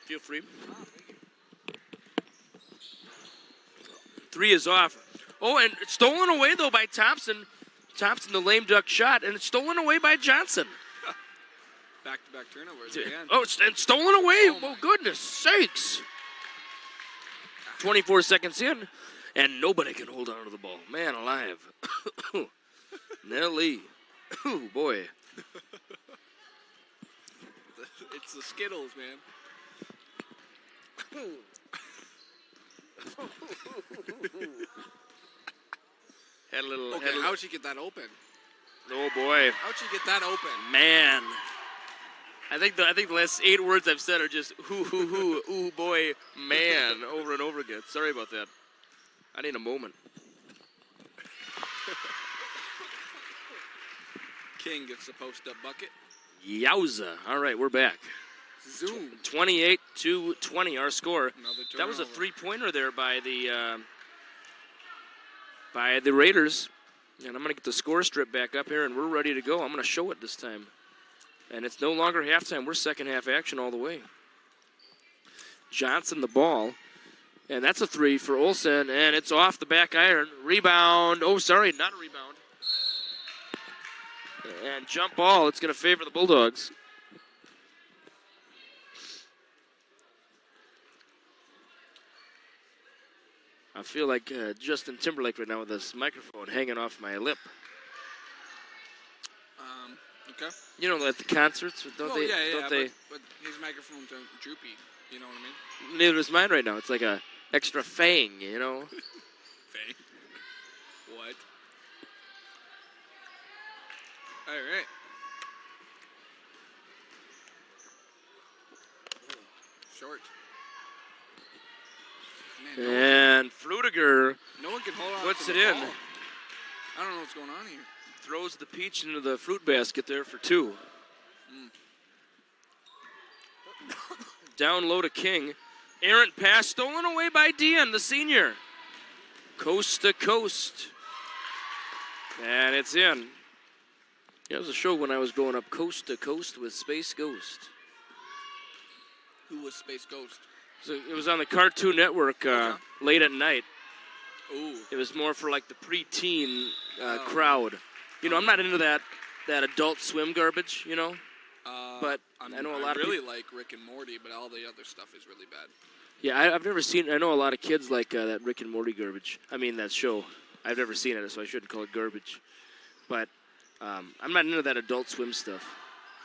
Feel free. 3 is off. Oh, and it's stolen away, though, by Thompson. Thompson, the lame duck shot, and it's stolen away by Johnson. Back-to-back turnovers again. Oh, and stolen away. Oh, goodness sakes. 24 seconds in, and nobody can hold on to the ball. Man alive. Nelly. Oh, boy. It's the Skittles, man. Had a little. Okay, how'd she get that open? Oh boy. How'd she get that open? Man. I think the last 8 words I've said are just hoo, ooh boy, man, over and over again. Sorry about that. I need a moment. King gets the post-up bucket. Yowza. All right, we're back. Zoom. 28-20 our score. Another That was a turnover. 3-pointer there by the Raiders. And I'm going to get the score strip back up here, and we're ready to go. I'm going to show it this time. And it's no longer halftime. We're second half action all the way. Johnson the ball. And that's a 3 for Olsen, and it's off the back iron. Rebound. Oh, sorry, not a rebound. And jump ball. It's going to favor the Bulldogs. I feel like Justin Timberlake right now with this microphone hanging off my lip. Okay. You know, at the concerts, don't they? Yeah, don't they? But his microphone's droopy. You know what I mean? Neither is mine right now. It's like a extra fang, you know. Fang. What? All right. Short. Man, And Frutiger no one can hold on. puts to it the in. ball. I don't know what's going on here. Throws the peach into the fruit basket there for 2. Down low to King. Errant pass stolen away by Dion, the senior. Coast to coast. And it's in. Yeah, it was a show when I was growing up, Coast to Coast with Space Ghost. Who was Space Ghost? So it was on the Cartoon Network late at night. Ooh. It was more for like the preteen crowd. You know, I'm not into that Adult Swim garbage, you know. But I know a lot of really people like Rick and Morty, but all the other stuff is really bad. Yeah, I've never seen. I know a lot of kids like that Rick and Morty garbage. I mean that show. I've never seen it, so I shouldn't call it garbage. But I'm not into that Adult Swim stuff.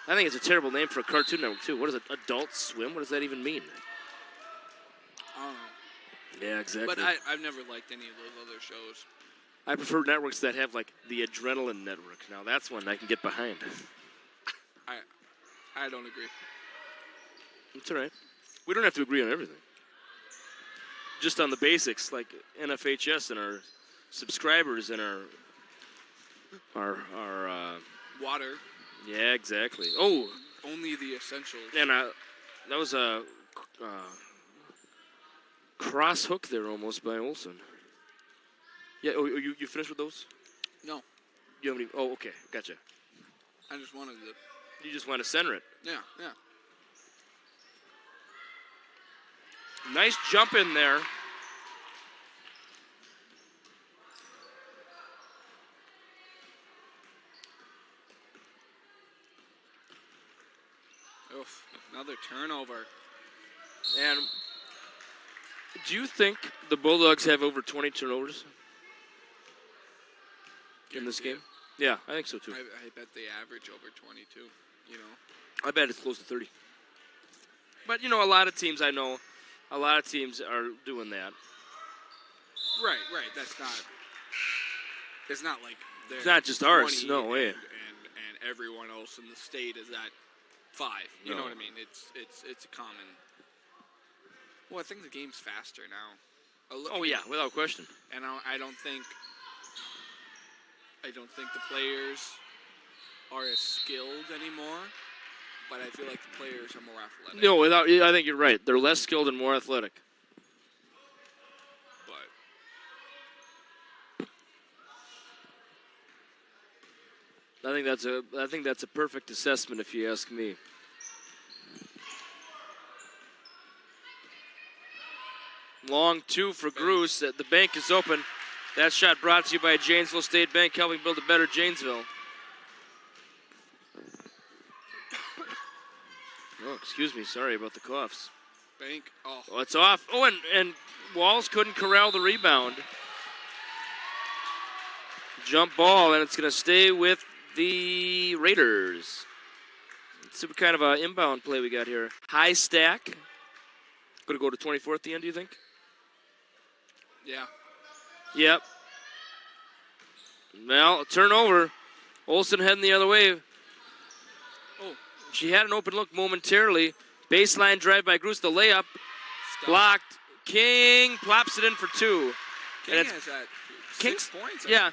I think it's a terrible name for a Cartoon Network too. What is it? Adult Swim? What does that even mean? I don't know. Yeah, exactly. But I've never liked any of those other shows. I prefer networks that have, like, the Adrenaline Network. Now, that's one I can get behind. I don't agree. It's all right. We don't have to agree on everything. Just on the basics, like NFHS and our subscribers and our Water. yeah, exactly. Oh, Only the essentials. and that was a cross hook there almost by Olsen. Yeah, oh, you finished with those? No, You haven't even, oh, okay, gotcha. I just wanted to. You just want to center it. Yeah. Nice jump in there. Oof, another turnover. And do you think the Bulldogs have over 20 turnovers in this game? Yeah, I think so too. I bet they average over 22, you know. I bet it's close to 30. But, a lot of teams I know, a lot of teams are doing that. Right. It's not like they're It's not just ours, 20 no way. And everyone else in the state is at 5. You know what I mean? It's a common. Well, I think the game's faster now. Oh yeah, without question. And I don't think the players are as skilled anymore, but I feel like the players are more athletic. No, I think you're right. They're less skilled and more athletic. But I think that's a perfect assessment if you ask me. Long 2 for Gruce. The bank is open. That shot brought to you by Janesville State Bank, helping build a better Janesville. Oh, excuse me. Sorry about the coughs. Bank. Oh, it's off. Oh, and Walls couldn't corral the rebound. Jump ball, and it's going to stay with the Raiders. Let's see what kind of an inbound play we got here. High stack. Going to go to 24 at the end, do you think? Yeah. Yep. Well, a turnover. Olsen heading the other way. Oh. She had an open look momentarily. Baseline drive by Gruce. The layup. Stop. Blocked. King plops it in for 2. King and has that 6 King's, points. Yeah.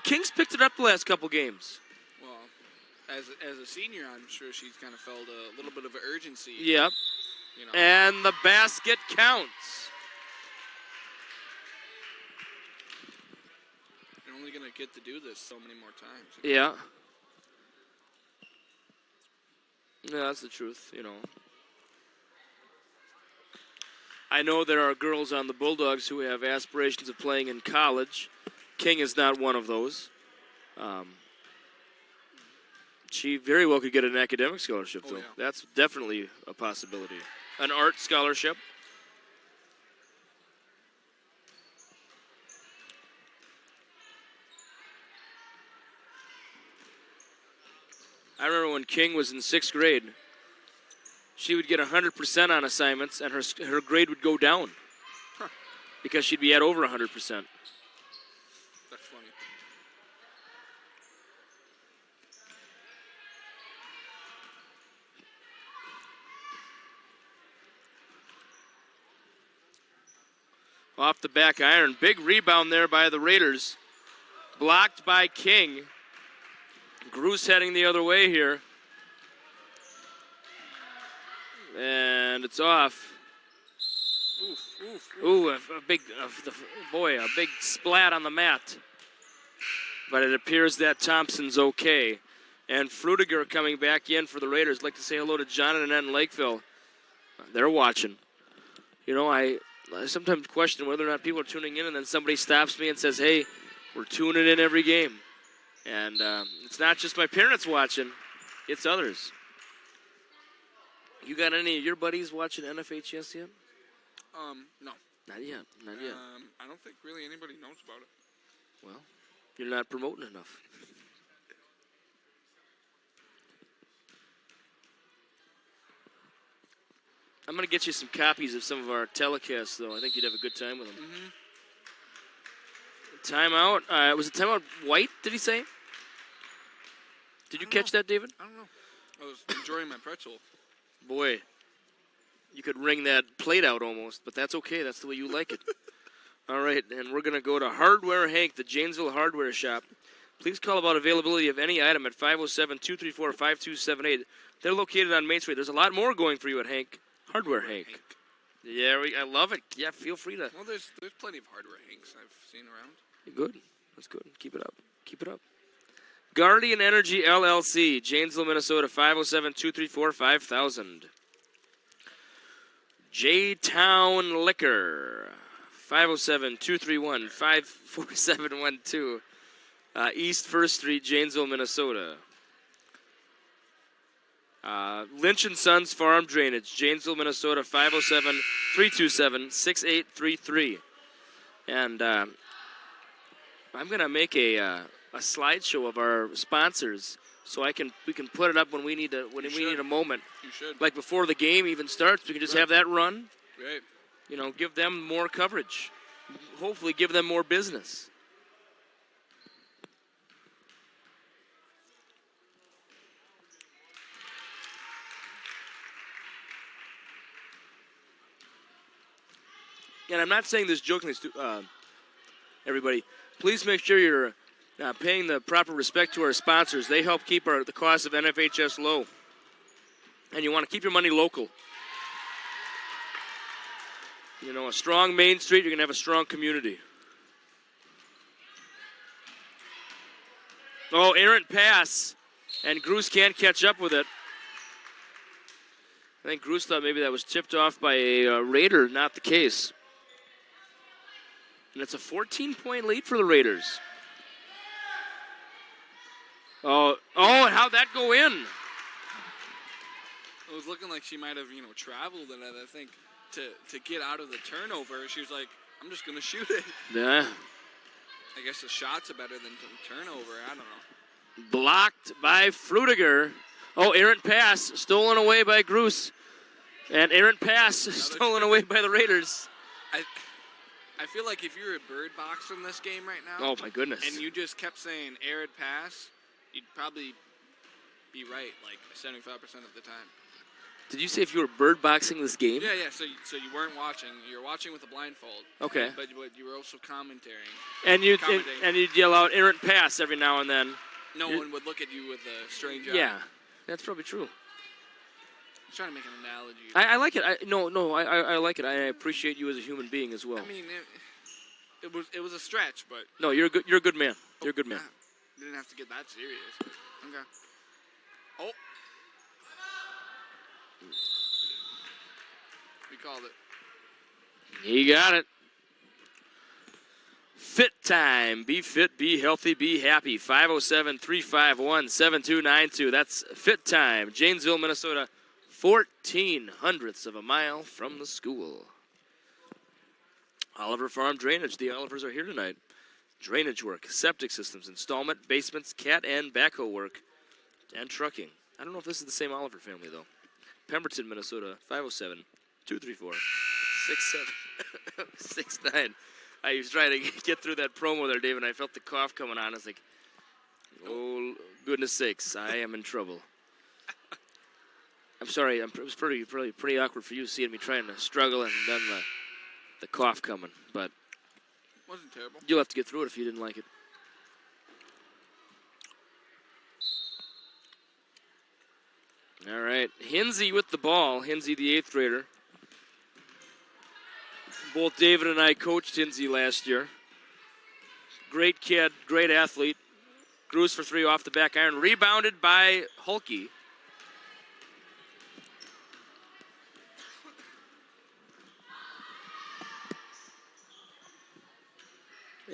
King's picked it up the last couple games. Well, as a senior, I'm sure she's kind of felt a little bit of urgency. Yep. And the basket counts. You're only going to get to do this so many more times. Yeah. Yeah, that's the truth, I know there are girls on the Bulldogs who have aspirations of playing in college. King is not one of those. She very well could get an academic scholarship, though. Yeah. That's definitely a possibility. An art scholarship. I remember when King was in 6th grade, she would get 100% on assignments, and her grade would go down because she'd be at over 100%. That's funny. Off the back iron. Big rebound there by the Raiders. Blocked by King. Gruce heading the other way here. And it's off. Ooh, a big splat on the mat. But it appears that Thompson's okay. And Frutiger coming back in for the Raiders. I'd like to say hello to John and Annette in Lakeville. They're watching. I sometimes question whether or not people are tuning in, and then somebody stops me and says, hey, we're tuning in every game. And it's not just my parents watching, it's others. You got any of your buddies watching NFHS yet? No. Not yet. I don't think really anybody knows about it. Well, you're not promoting enough. I'm going to get you some copies of some of our telecasts, though. I think you'd have a good time with them. Timeout. Was it timeout White, did he say? Did you catch that, David? I don't know. I was enjoying my pretzel. Boy, you could wring that plate out almost, but that's okay. That's the way you like it. All right, and we're going to go to Hardware Hank, the Janesville Hardware Shop. Please call about availability of any item at 507-234-5278. They're located on Main Street. There's a lot more going for you at Hank. Hardware Hank. Yeah, I love it. Yeah, feel free to. Well, there's plenty of Hardware Hanks I've seen around. Good. That's good. Keep it up. Keep it up. Guardian Energy LLC, Janesville, Minnesota, 507-234-5000. J-Town Liquor, 507-231-54712. East 1st Street, Janesville, Minnesota. Lynch & Sons Farm Drainage, Janesville, Minnesota, 507-327-6833. And I'm going to make a slideshow of our sponsors so we can put it up when we need a moment. You should. Like before the game even starts, we can just have that run. Great. You know, give them more coverage. Hopefully give them more business. And I'm not saying this jokingly, everybody. Please make sure you're paying the proper respect to our sponsors. They help keep the cost of NFHS low. And you want to keep your money local. You know, a strong Main Street, you're going to have a strong community. Oh, errant pass. And Gruce can't catch up with it. I think Gruce thought maybe that was tipped off by a Raider. Not the case. And it's a 14-point lead for the Raiders. Oh, and how'd that go in? It was looking like she might have, traveled in it. I think to get out of the turnover, she was like, I'm just going to shoot it. Yeah. I guess the shot's are better than turnover. I don't know. Blocked by Frudiger. Oh, errant pass stolen away by Gruce. And errant pass stolen away by the Raiders. I feel like if you're a bird boxer in this game right now. Oh, my goodness. And you just kept saying errant pass, you'd probably be right like 75% of the time. Did you say if you were bird boxing this game? Yeah. So you weren't watching. You were watching with a blindfold. Okay. But you were also commentating. And you'd yell out errant pass every now and then. No one would look at you with a strange eye. Yeah, that's probably true. I'm trying to make an analogy. I like it. I like it. I appreciate you as a human being as well. I mean, it was a stretch, but no, you're a good man. You're a good man. You didn't have to get that serious. Okay. Oh. We called it. He got it. Fit time. Be fit, be healthy, be happy. 507-351-7292. That's Fit time. Janesville, Minnesota, 0.14 of a mile from the school. Oliver Farm Drainage. The Olivers are here tonight. Drainage work, septic systems, installment, basements, cat and backhoe work, and trucking. I don't know if this is the same Oliver family, though. Pemberton, Minnesota, 507-234-6769. I was trying to get through that promo there, Dave, and I felt the cough coming on. I was like, oh, goodness sakes, I am in trouble. I'm sorry. It was pretty awkward for you seeing me trying to struggle and then the cough coming. But wasn't terrible. You'll have to get through it if you didn't like it. All right. Hinsey with the ball. Hinsey, the 8th grader. Both David and I coached Hinsey last year. Great kid, great athlete. Gruce for 3 off the back iron. Rebounded by Hulke.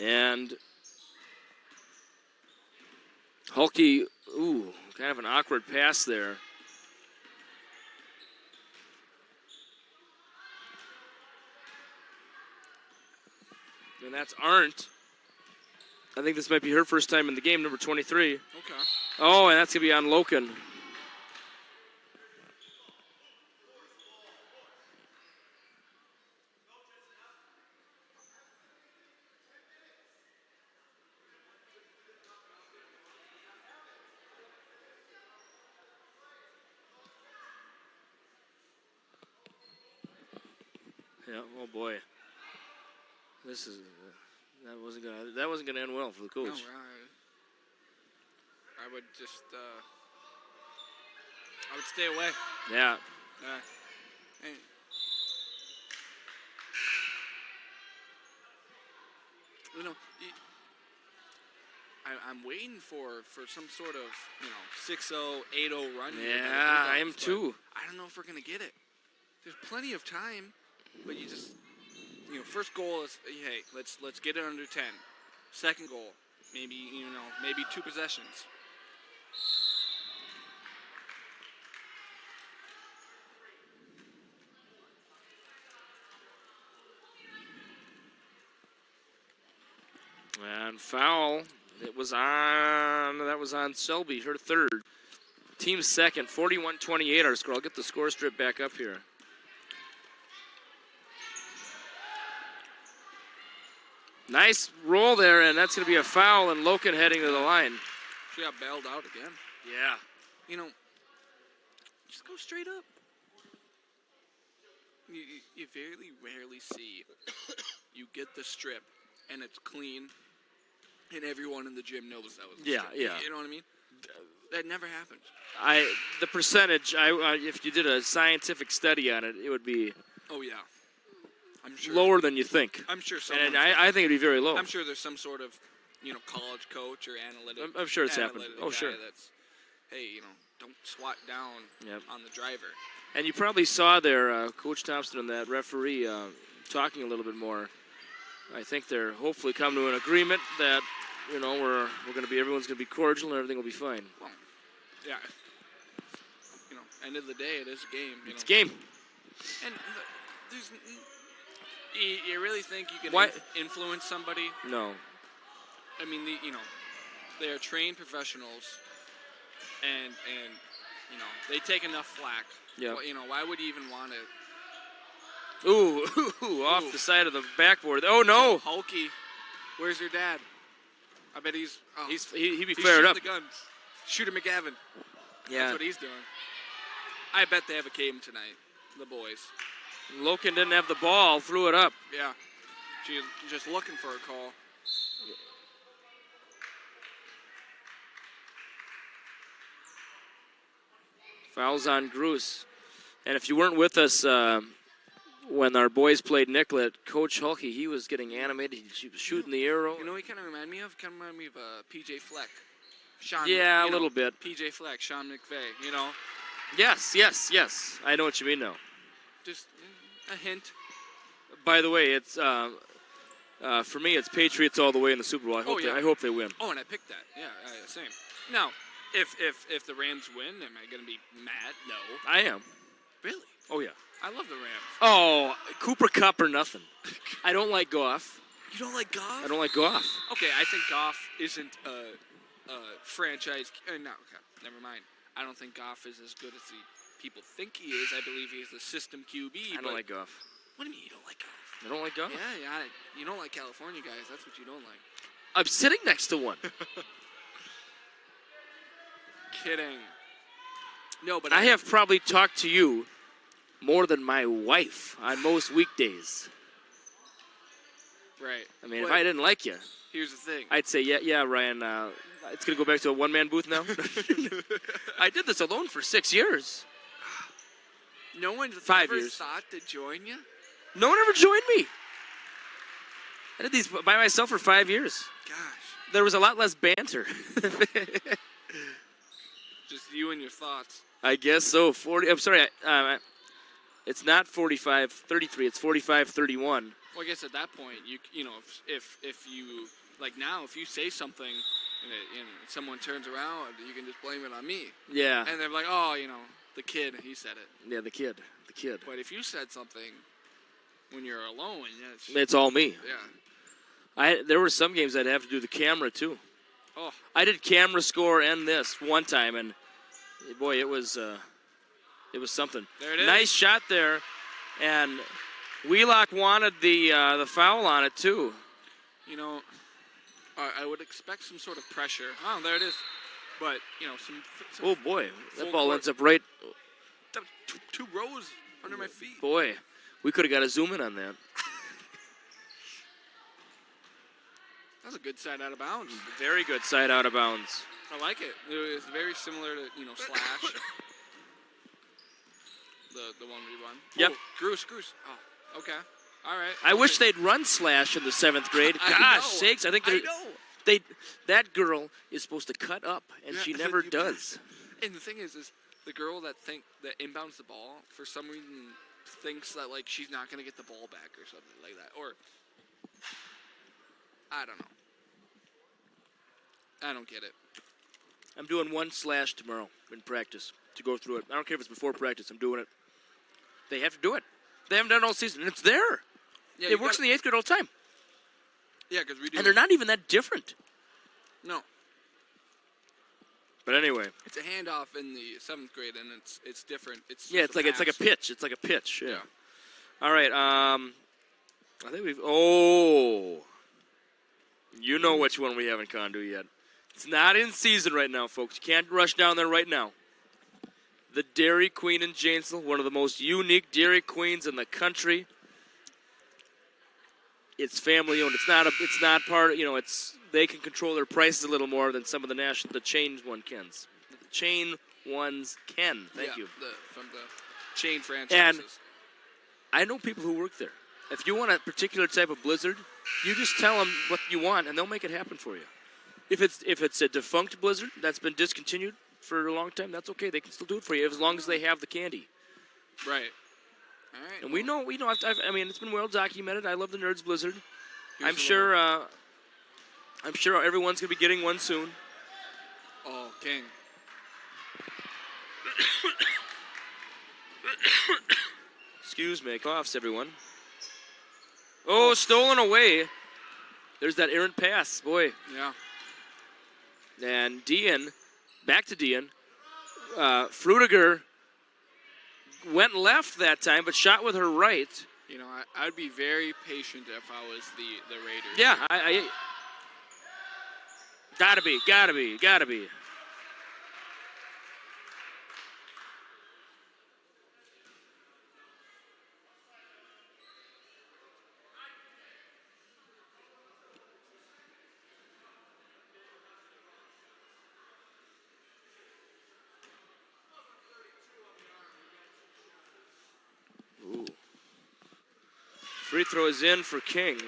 And Hulke, kind of an awkward pass there. And that's Arndt. I think this might be her first time in the game, number 23. Okay. Oh, and that's going to be on Loken. Yeah. Oh boy. This is that wasn't gonna end well for the coach. No, I would just I would stay away. Yeah. And you know, I'm waiting for some sort of 6-0, 8-0 run. Yeah, I am too. I don't know if we're gonna get it. There's plenty of time, but you just first goal is hey, let's get it under 10. Second goal, maybe 2 possessions. And foul. That was on Selby, her third. Team second, 41-28 our score. I'll get the score strip back up here. Nice roll there, and that's going to be a foul, and Loken heading to the line. She got bailed out again. Yeah. Just go straight up. You very rarely see you get the strip, and it's clean, and everyone in the gym knows that was the strip. Yeah. You know what I mean? That never happens. The percentage, if you did a scientific study on it, it would be Oh, yeah. I'm sure. lower than you think. I'm sure someone. And I think it'd be very low. I'm sure there's some sort of, college coach or analytic. I'm sure it's happened. Oh, sure. That's, hey, don't swat down on the driver. And you probably saw there, Coach Thompson and that referee talking a little bit more. I think they're hopefully come to an agreement that we're going to be everyone's going to be cordial and everything will be fine. Well, yeah. End of the day, it is a game. It's a game. And there's. You really think you can influence somebody? No. I mean, they are trained professionals, and they take enough flack. Yeah. Well, why would you even want to? Ooh, off the side of the backboard. Oh no. Hulky, where's your dad? I bet he'd be fired up. The guns. Shooter McGavin. Yeah. That's what he's doing. I bet they have a game tonight, the boys. Loken didn't have the ball, threw it up. Yeah. She's just looking for a call. Fouls on Gruce. And if you weren't with us when our boys played Nicollet, Coach Hulky, he was getting animated. He was shooting the arrow. You know what he kind of reminded me of? Kind of reminded me of P.J. Fleck. Sean, a little bit. P.J. Fleck, Sean McVay, Yes. I know what you mean now. Just a hint. By the way, it's for me, it's Patriots all the way in the Super Bowl. I hope they win. Oh, and I picked that. Yeah, same. Now, if the Rams win, am I going to be mad? No. I am. Really? Oh, yeah. I love the Rams. Oh, Cooper Kupp or nothing. I don't like Goff. You don't like Goff? I don't like Goff. Okay, I think Goff isn't a franchise. No, okay, never mind. I don't think Goff is as good as people think he is. I believe he's the system QB. I don't like Goff. What do you mean you don't like Goff? I don't like Goff? Yeah. You don't like California guys. That's what you don't like. I'm sitting next to one. Kidding. No, but I have probably talked to you more than my wife on most weekdays. Right. I mean, if I didn't like you, here's the thing. I'd say, yeah, Ryan, it's going to go back to a one-man booth now. I did this alone for 6 years. No one 5 ever years. thought to join you? No one ever joined me. I did these by myself for 5 years. Gosh. There was a lot less banter. Just you and your thoughts. I guess so. 40. I'm sorry. It's not 45-33. It's 45-31. Well, I guess at that point, if you like now, if you say something and someone turns around, you can just blame it on me. Yeah. And they're like, oh, the kid, he said it. Yeah, the kid. But if you said something when you're alone, it's all me. Yeah. There were some games I'd have to do the camera too. Oh. I did camera score and this one time, and boy, it was something. There it is. Nice shot there, and Wheelock wanted the foul on it too. I would expect some sort of pressure. Oh, there it is. But some oh boy, that ball court. ends up right. Two rows under my feet. Boy, We could have got a zoom in on that. That's a good side out of bounds. Very good side out of bounds. I like it. It's very similar to, Slash. the 1v1. Yep. Oh, Gruce. Oh, okay. All right. I wish they'd run Slash in the 7th grade. Gosh sakes, I think that girl is supposed to cut up, and she never does. And the thing is the girl that inbounds the ball for some reason thinks that like she's not gonna get the ball back or something like that, or I don't know. I don't get it. I'm doing 1 Slash tomorrow in practice to go through it. I don't care if it's before practice. I'm doing it. They have to do it. They haven't done it all season, and it's there. Yeah, it works in the 8th grade all the time. Yeah, because we do. And they're not even that different. No. But anyway, it's a handoff in the 7th grade, and it's different. It's like it's like a pitch. It's like a pitch. Yeah. Yeah. All right. I think we've. Oh. You know which one we haven't gone to yet. It's not in season right now, folks. You can't rush down there right now. The Dairy Queen in Janesville, one of the most unique Dairy Queens in the country. It's family owned. It's not part. They can control their prices a little more than some of the chain one cans. The chain ones can. Thank you. From the chain franchises. And I know people who work there. If you want a particular type of Blizzard, you just tell them what you want, and they'll make it happen for you. If it's a defunct Blizzard that's been discontinued for a long time, that's okay. They can still do it for you as long as they have the candy. Right. All right. And we know. It's been well documented. I love the Nerds Blizzard. I'm sure everyone's gonna be getting one soon. Oh, King. Excuse me, coughs, everyone. Oh, stolen away. There's that errant pass, boy. Yeah. And back to Dean. Frudiger went left that time, but shot with her right. I'd be very patient if I was the Raiders. Yeah, I gotta be. Ooh. Free throw is in for King.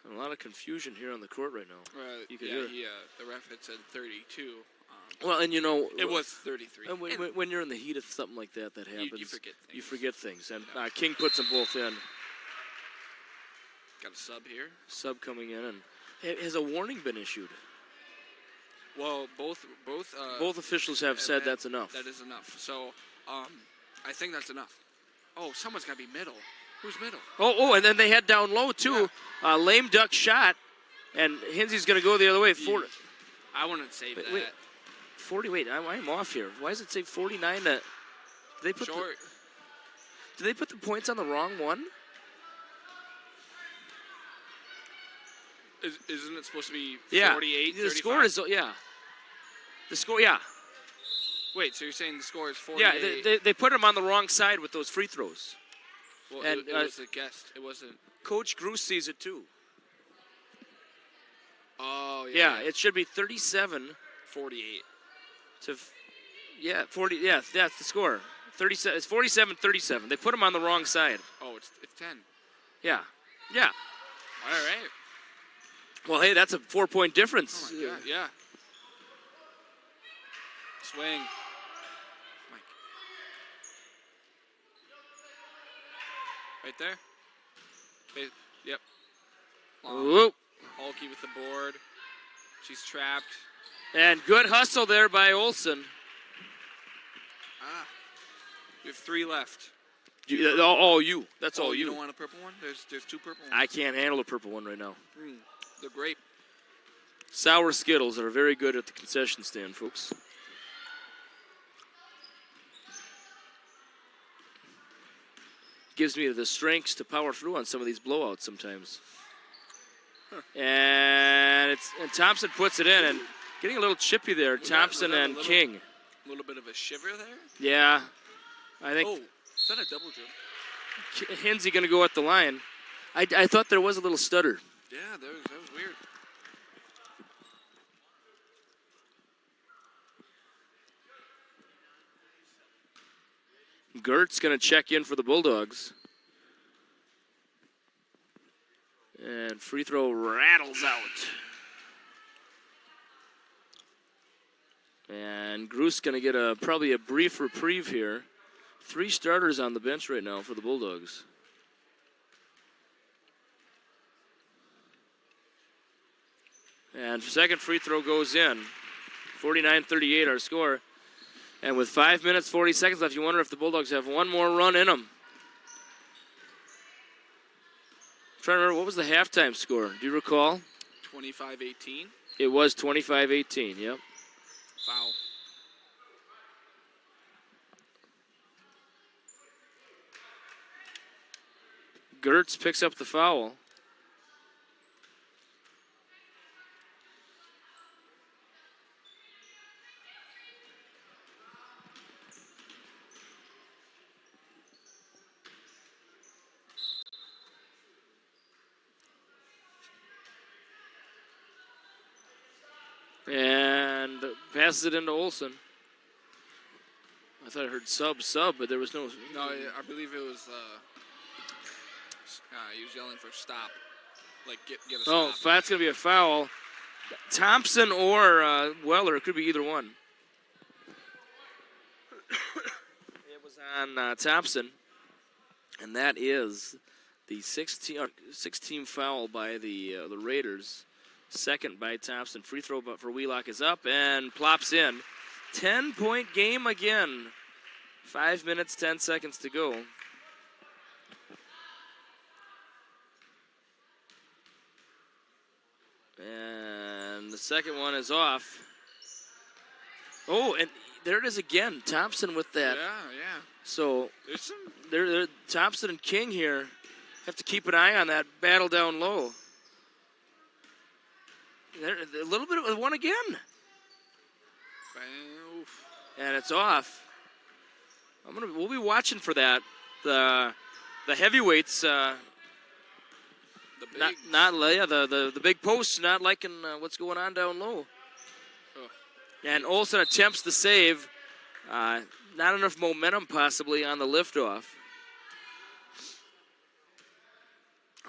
A lot of confusion here on the court right now. You can hear it. The ref had said 32. Well, and it was 33. When you're in the heat of something like that happens. You forget things. You forget things. And King puts them both in. Got a sub here. Sub coming in, and has a warning been issued? Well, both officials have said that's enough. That is enough. So, I think that's enough. Oh, someone's got to be middle. Who's middle? Oh, and then they head down low too. Yeah. Lame duck shot, and Hinsey's going to go the other way. I wouldn't say that. Wait, 40. Wait, I'm off here. Why does it say 49? Did they put short. Did they put the points on the wrong one? Isn't it supposed to be 48, yeah. 35? The score is, The score, yeah. Wait, so you're saying the score is 48? Yeah, they put them on the wrong side with those free throws. Well, and it was a guess. It wasn't. Coach Gruce sees it too. Oh, yeah. Yeah, it should be 37. 48. 40. Yeah, that's the score. 37. It's 47-37. They put them on the wrong side. Oh, it's 10. Yeah. All right. Well, hey, that's a 4-point difference. Oh my God, yeah. Swing. Mike. Right there. Yep. Alki with the board. She's trapped. And good hustle there by Olsen. We have 3 left. All you. That's all you. You don't want a purple one? There's 2 purple ones. I can't handle a purple one right now. The grape. Sour Skittles that are very good at the concession stand, folks. Gives me the strength to power through on some of these blowouts sometimes. And Thompson puts it in, and getting a little chippy there, Thompson and King. A little bit of a shiver there. Yeah, I think. Oh, is that a double jump? Hinsey going to go at the line. I thought there was a little stutter. Yeah, that was weird. Gert's going to check in for the Bulldogs. And free throw rattles out. And Groos going to get probably a brief reprieve here. 3 starters on the bench right now for the Bulldogs. And second free throw goes in. 49-38 our score. And with 5 minutes, 40 seconds left, you wonder if the Bulldogs have one more run in them. I'm trying to remember, what was the halftime score? Do you recall? 25-18. It was 25-18, yep. Foul. Gertz picks up the foul. And passes it into Olsen. I thought I heard sub, but there was no. No, I believe it was. He was yelling for stop. Like get a stop. Oh, that's gonna be a foul. Thompson or Weller. It could be either one. It was on Thompson, and that is the 16 foul by the Raiders. Second by Thompson. Free throw but for Wheelock is up and plops in. 10-point game again. 5 minutes, 10 seconds to go. And the second one is off. Oh, and there it is again. Thompson with that. Yeah. So There's some. Thompson and King here have to keep an eye on that battle down low. There, a little bit of one again. Oof. And it's off. We'll be watching for that. The heavyweights. The big. The big posts not liking what's going on down low. Oh. And Olsen attempts the save. Not enough momentum possibly on the liftoff.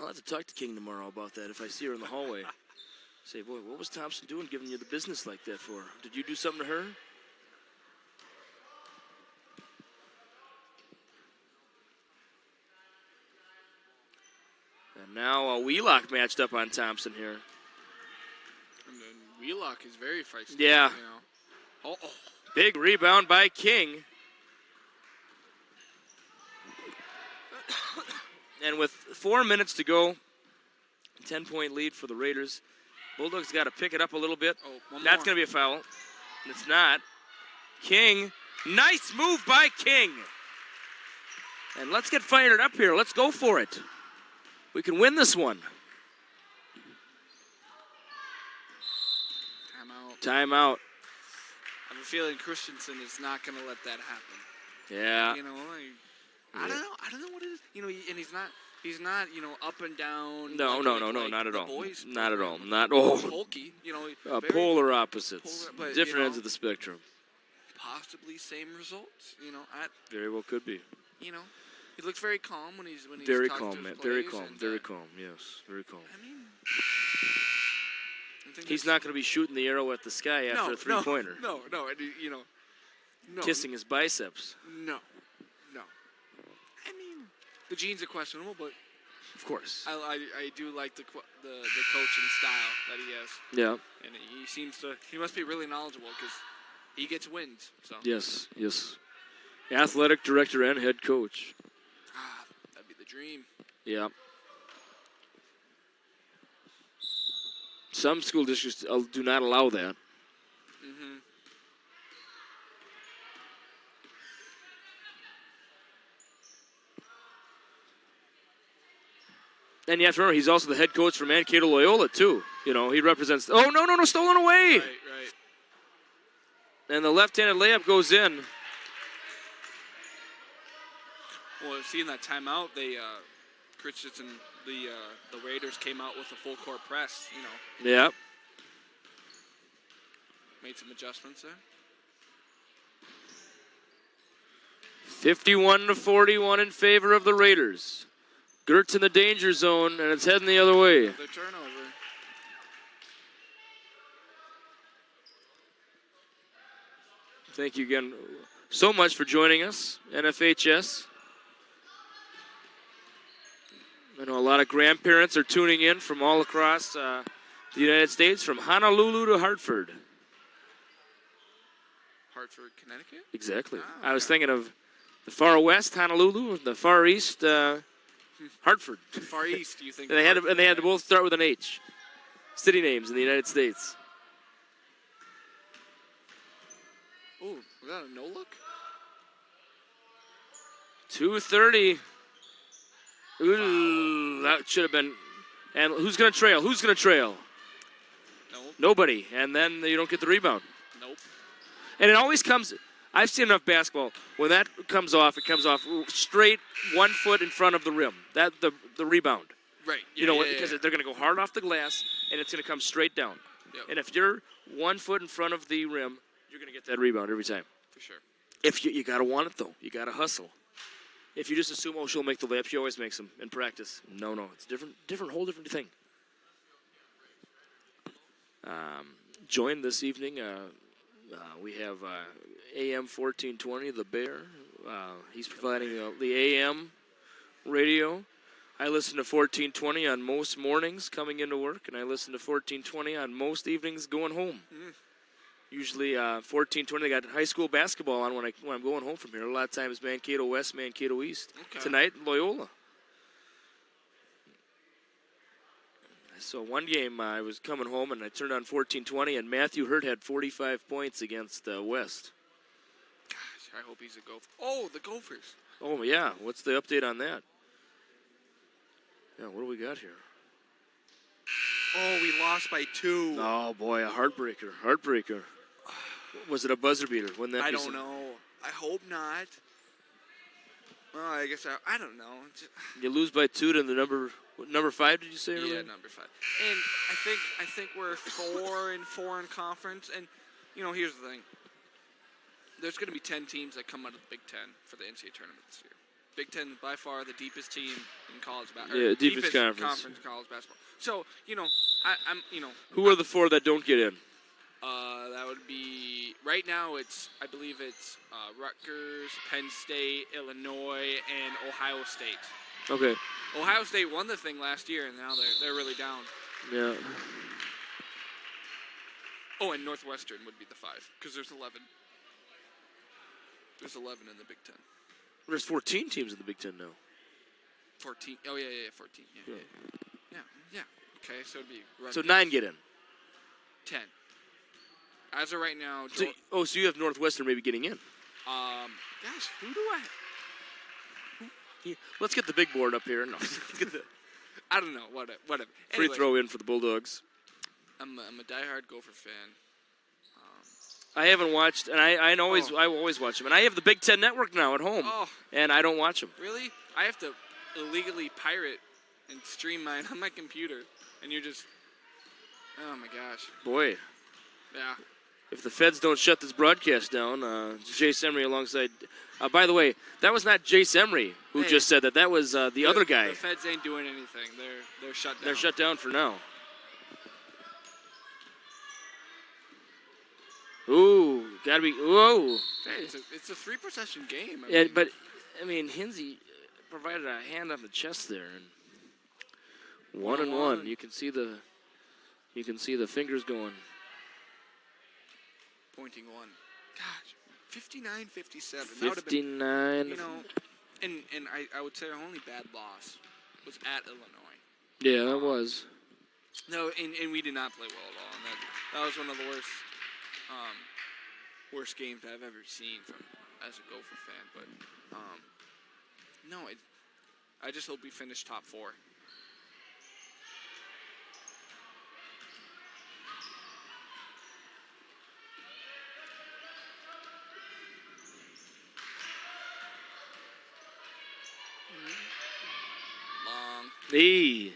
I'll have to talk to King tomorrow about that if I see her in the hallway. Say, boy, what was Thompson doing giving you the business like that for? Did you do something to her? And now Wheelock matched up on Thompson here. And then Wheelock is very feisty. Yeah. You know. Oh. Big rebound by King. And with 4 minutes to go, 10-point lead for the Raiders. Bulldogs got to pick it up a little bit. That's going to be a foul. It's not. King. Nice move by King. And let's get fired up here. Let's go for it. We can win this one. Timeout. I have a feeling Christensen is not going to let that happen. Yeah. You know, I don't know what it is. You know, and he's not, you know, up and down. No, like not at all. Boys Not at all. program. Not all. Bulky, you know. Polar opposites. But, different you ends know, of the spectrum. Possibly same results. You know, very well could be. You know, he looks very calm when he's very talking calm, to man. his Very players calm. and, Very calm. Yes, very calm. I mean, He's not going to be shooting the arrow at the sky after a three-pointer. No, you know, no. Kissing his biceps. No. I mean, the genes are questionable, but of course, I do like the coaching style that he has. Yeah. And he must be really knowledgeable because he gets wins. So. Yes. Athletic director and head coach. That'd be the dream. Yeah. Some school districts do not allow that. Mm-hmm. And you have to remember, he's also the head coach for Mankato Loyola, too. You know, he represents... Oh, no, stolen away! Right. And the left-handed layup goes in. Well, seeing that timeout, they, Christensen, the Raiders came out with a full court press, you know. Yeah. Made some adjustments there. 51-41 in favor of the Raiders. Gert's in the danger zone, and it's heading the other way. Another turnover. Thank you again so much for joining us, NFHS. I know a lot of grandparents are tuning in from all across the United States, from Honolulu to Hartford. Hartford, Connecticut? Exactly. Oh, I was thinking of the far west, Honolulu, the far east, Hartford. Far east, you think? And they had to both start with an H. City names in the United States. Oh, was that a no look? 2:30. Ooh, that should have been. And who's going to trail? Nope. Nobody. And then you don't get the rebound. Nope. And it always comes. I've seen enough basketball. When that comes off, it comes off straight 1 foot in front of the rim. That the rebound. Right. Yeah, because they're going to go hard off the glass, and it's going to come straight down. Yep. And if you're 1 foot in front of the rim, you're going to get that rebound every time. For sure. If you got to want it, though. You got to hustle. If you just assume, she'll make the layup, she always makes them in practice. No, it's whole different thing. Joined this evening, we have AM 1420, The Bear. He's providing the AM radio. I listen to 1420 on most mornings coming into work, and I listen to 1420 on most evenings going home. Usually 1420, they got high school basketball on when I'm going home from here. A lot of times Mankato West, Mankato East. Okay. Tonight, Loyola. So one game I was coming home and I turned on 1420, and Matthew Hurt had 45 points against West. Gosh, I hope he's a Gopher. Oh, the Gophers. Oh, yeah. What's the update on that? Yeah, what do we got here? Oh, we lost by 2. Oh, boy, a heartbreaker. Was it a buzzer beater? Wouldn't that I be don't know. I hope not. Well, I guess I don't know. You lose by 2 to the number 5, did you say earlier? Yeah, number 5. And I think we're 4-4 in conference. And here's the thing. There's going to be 10 teams that come out of the Big Ten for the NCAA tournament this year. Big Ten by far the deepest team in college basketball. Yeah, deepest conference college basketball. So I'm Who are the 4 that don't get in? That would be right now. I believe it's Rutgers, Penn State, Illinois, and Ohio State. Okay. Ohio State won the thing last year, and now they're really down. Yeah. Oh, and Northwestern would be the 5 because there's 11. There's 11 in the Big Ten. There's 14 teams in the Big Ten now. 14. Oh yeah, 14. Yeah. Okay, so it'd be. Rutgers. So 9 get in. 10. As of right now. So you have Northwestern maybe getting in. Gosh, who do I? Let's get the big board up here. No, I don't know. Whatever. Free throw in for the Bulldogs. I'm a diehard Gopher fan. I haven't watched, and I always watch them. And I have the Big Ten Network now at home, and I don't watch them. Really? I have to illegally pirate and stream mine on my computer, and you're just, oh my gosh. Boy. Yeah. If the feds don't shut this broadcast down, Jace Emery alongside. By the way, that was not Jace Emery who just said that. That was the other guy. The feds ain't doing anything. They're shut down. They're shut down for now. Ooh, gotta be. Whoa. Hey, it's a 3-possession game. But Hinsey provided a hand on the chest there, and 1-1. You can see the fingers going. Pointing 1. Gosh, 59-57. 59. And I would say our only bad loss was at Illinois. Yeah, that was. No, and we did not play well at all. And that was one of the worst games I've ever seen as a Gopher fan. But no, I just hope we finish top 4. Hey.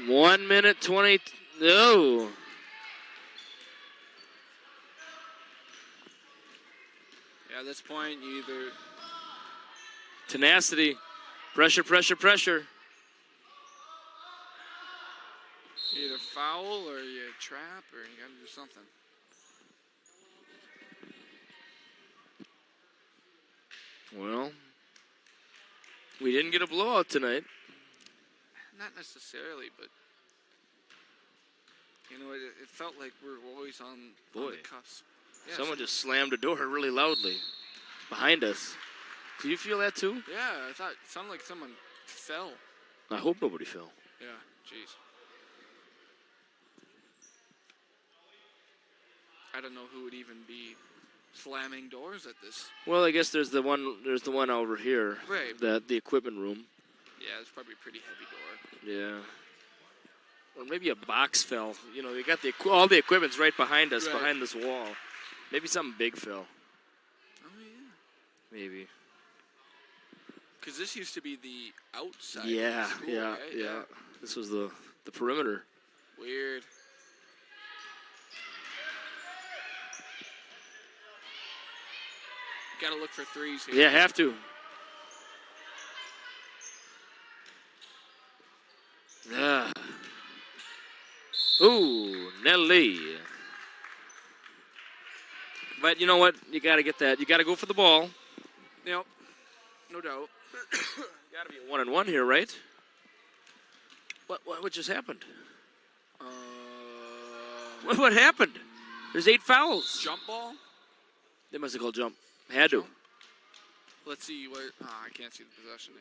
1 minute 20. No. Yeah, at this point, you either Tenacity. Pressure, pressure, pressure. either foul or you trap or you got to do something. Well, we didn't get a blowout tonight. Not necessarily, but you know, it felt like we were always on the cusp. Yeah, Someone just slammed a door really loudly behind us. Do you feel that too? Yeah, I thought it sounded like someone fell. I hope nobody fell. Yeah, jeez. I don't know who would even be slamming doors at this. Well, I guess there's the one over here. Right. The equipment room. Yeah, it's probably a pretty heavy door. Yeah. Or maybe a box fell. You know, they got all the equipment's right behind us, Right. behind this wall. Maybe something big fell. Oh, yeah. Maybe. Because this used to be the outside Yeah, of the school, yeah, right? yeah. This was the perimeter. Weird. Got to look for threes here. Yeah, have to. Ah. Ooh, Nelly. But you know what? You got to get that. You got to go for the ball. Yep. No doubt. Got to be a 1-on-1 here, right? What just happened? What happened? There's 8 fouls. Jump ball? They must have called jump. Had to. Let's see where. I can't see the possession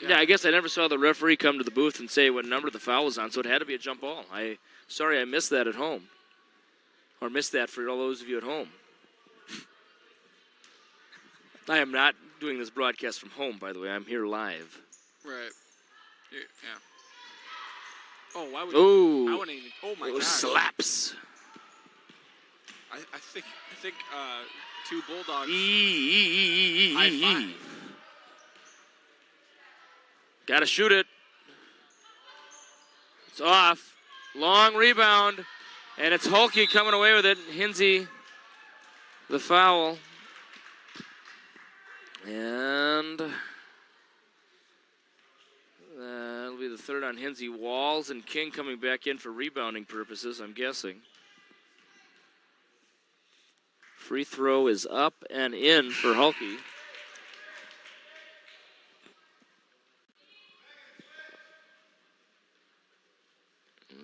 there. Yeah, I guess I never saw the referee come to the booth and say what number the foul was on, so it had to be a jump ball. Sorry I missed that at home. Or missed that for all those of you at home. I am not doing this broadcast from home, by the way. I'm here live. Right. Yeah. Oh, why would Oh, I wouldn't even. Oh my those God. slaps. I think two Bulldogs. High High five. Gotta shoot it. It's off. Long rebound. And it's Hulke coming away with it. Hinsey, the foul. And that'll be the third on Hinsey. Walls and King coming back in for rebounding purposes, I'm guessing. Free throw is up and in for Hulke.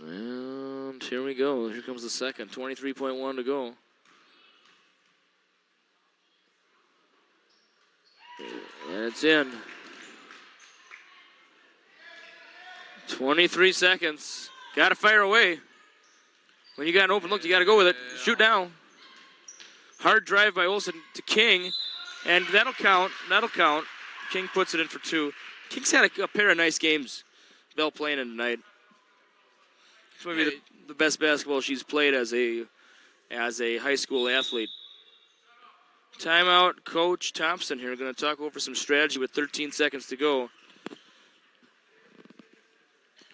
And here we go. Here comes the second. 23.1 to go. And it's in. 23 seconds. Got to fire away. When you got an open look, you got to go with it. Shoot down. Hard drive by Olsen to King. And that'll count. That'll count. King puts it in for 2. King's had a pair of nice games. Bell playing in tonight. It's maybe the best basketball she's played as a high school athlete. Timeout, Coach Thompson here. Going to talk over some strategy with 13 seconds to go.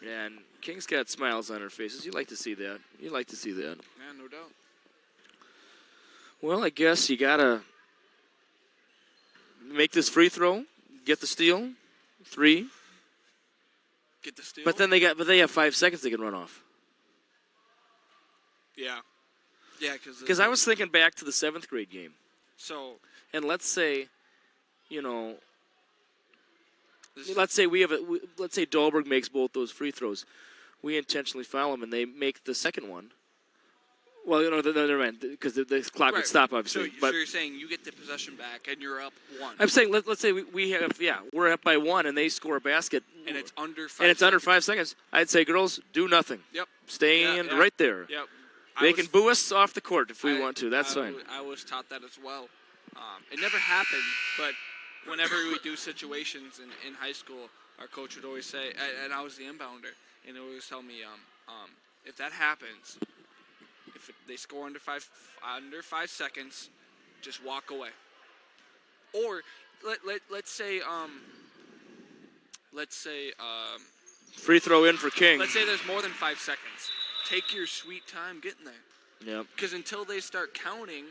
And King's got smiles on her faces. You like to see that. You like to see that. Yeah, no doubt. Well, I guess you got to make this free throw, get the steal, 3. Get the steal. But they have 5 seconds they can run off. Yeah. Yeah, because I was thinking back to the 7th grade game. So, and let's say, let's say let's say Dahlberg makes both those free throws. We intentionally foul them, and they make the second one. Well, never mind, because the clock would stop, obviously. So you're saying you get the possession back, and you're up 1. I'm saying let's say we're up by 1, and they score a basket, and it's under 5. And it's under 5 seconds. I'd say, girls, do nothing. Yep. Stay right there. Yep. They can boo us off the court if we want to. That's fine. I was taught that as well. It never happened, but whenever we do situations in high school, our coach would always say, and I was the inbounder, and he would always tell me, if that happens, if they score under 5 seconds, just walk away. Or let's say let's say Free throw in for King. let's say there's more than 5 seconds. Take your sweet time getting there. Yep. Because until they start counting,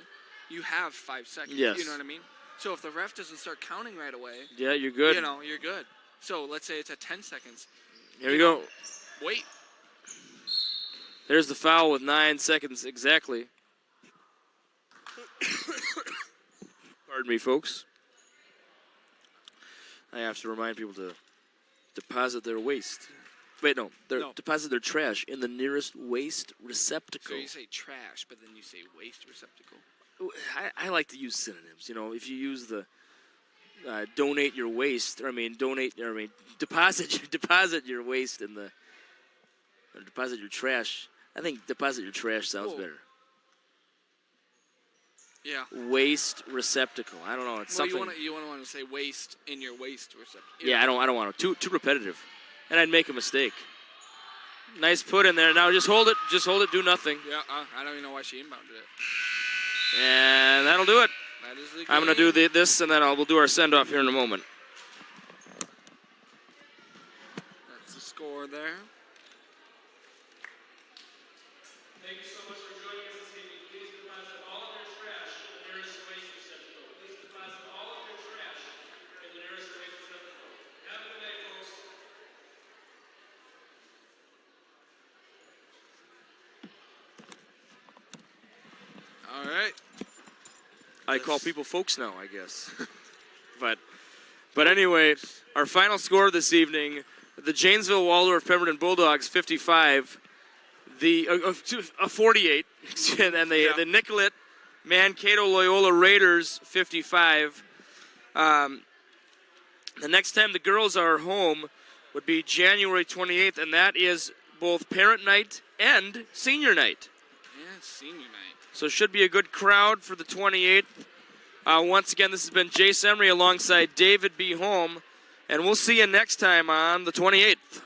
you have 5 seconds. Yes. You know what I mean? So if the ref doesn't start counting right away, Yeah, you're good. you know, you're good. So let's say it's at 10 seconds. Here we go. Wait. There's the foul with 9 seconds exactly. Pardon me, folks. I have to remind people to deposit their waste. Wait, no. Deposit their trash in the nearest waste receptacle. So you say trash, but then you say waste receptacle. I like to use synonyms. You know, if you use the donate your waste, deposit your waste in the, or deposit your trash. I think deposit your trash sounds better. Yeah. Waste receptacle. I don't know. It's something. You want to say waste in your waste receptacle. Yeah, I don't want to. Too repetitive, and I'd make a mistake. Nice put in there. Now just hold it. Just hold it. Do nothing. Yeah. I don't even know why she inbounded it. And that'll do it. That is the game. I'm gonna do this, and then we'll do our send off here in a moment. That's the score there. Thank you so much for joining us this evening. Please deposit all of your trash in the nearest waste receptacle. Please deposit all of your trash in the nearest waste receptacle. Have a good night, folks. All right. I call people folks now, I guess. but anyway, our final score this evening: the Janesville Waldorf Pemberton Bulldogs 55. The 48, and the Nicollet Mankato Loyola Raiders 55. The next time the girls are home would be January 28th, and that is both parent night and senior night. Yeah, senior night. So it should be a good crowd for the 28th. Once again, this has been Jace Emery alongside David B. Holm, and we'll see you next time on the 28th.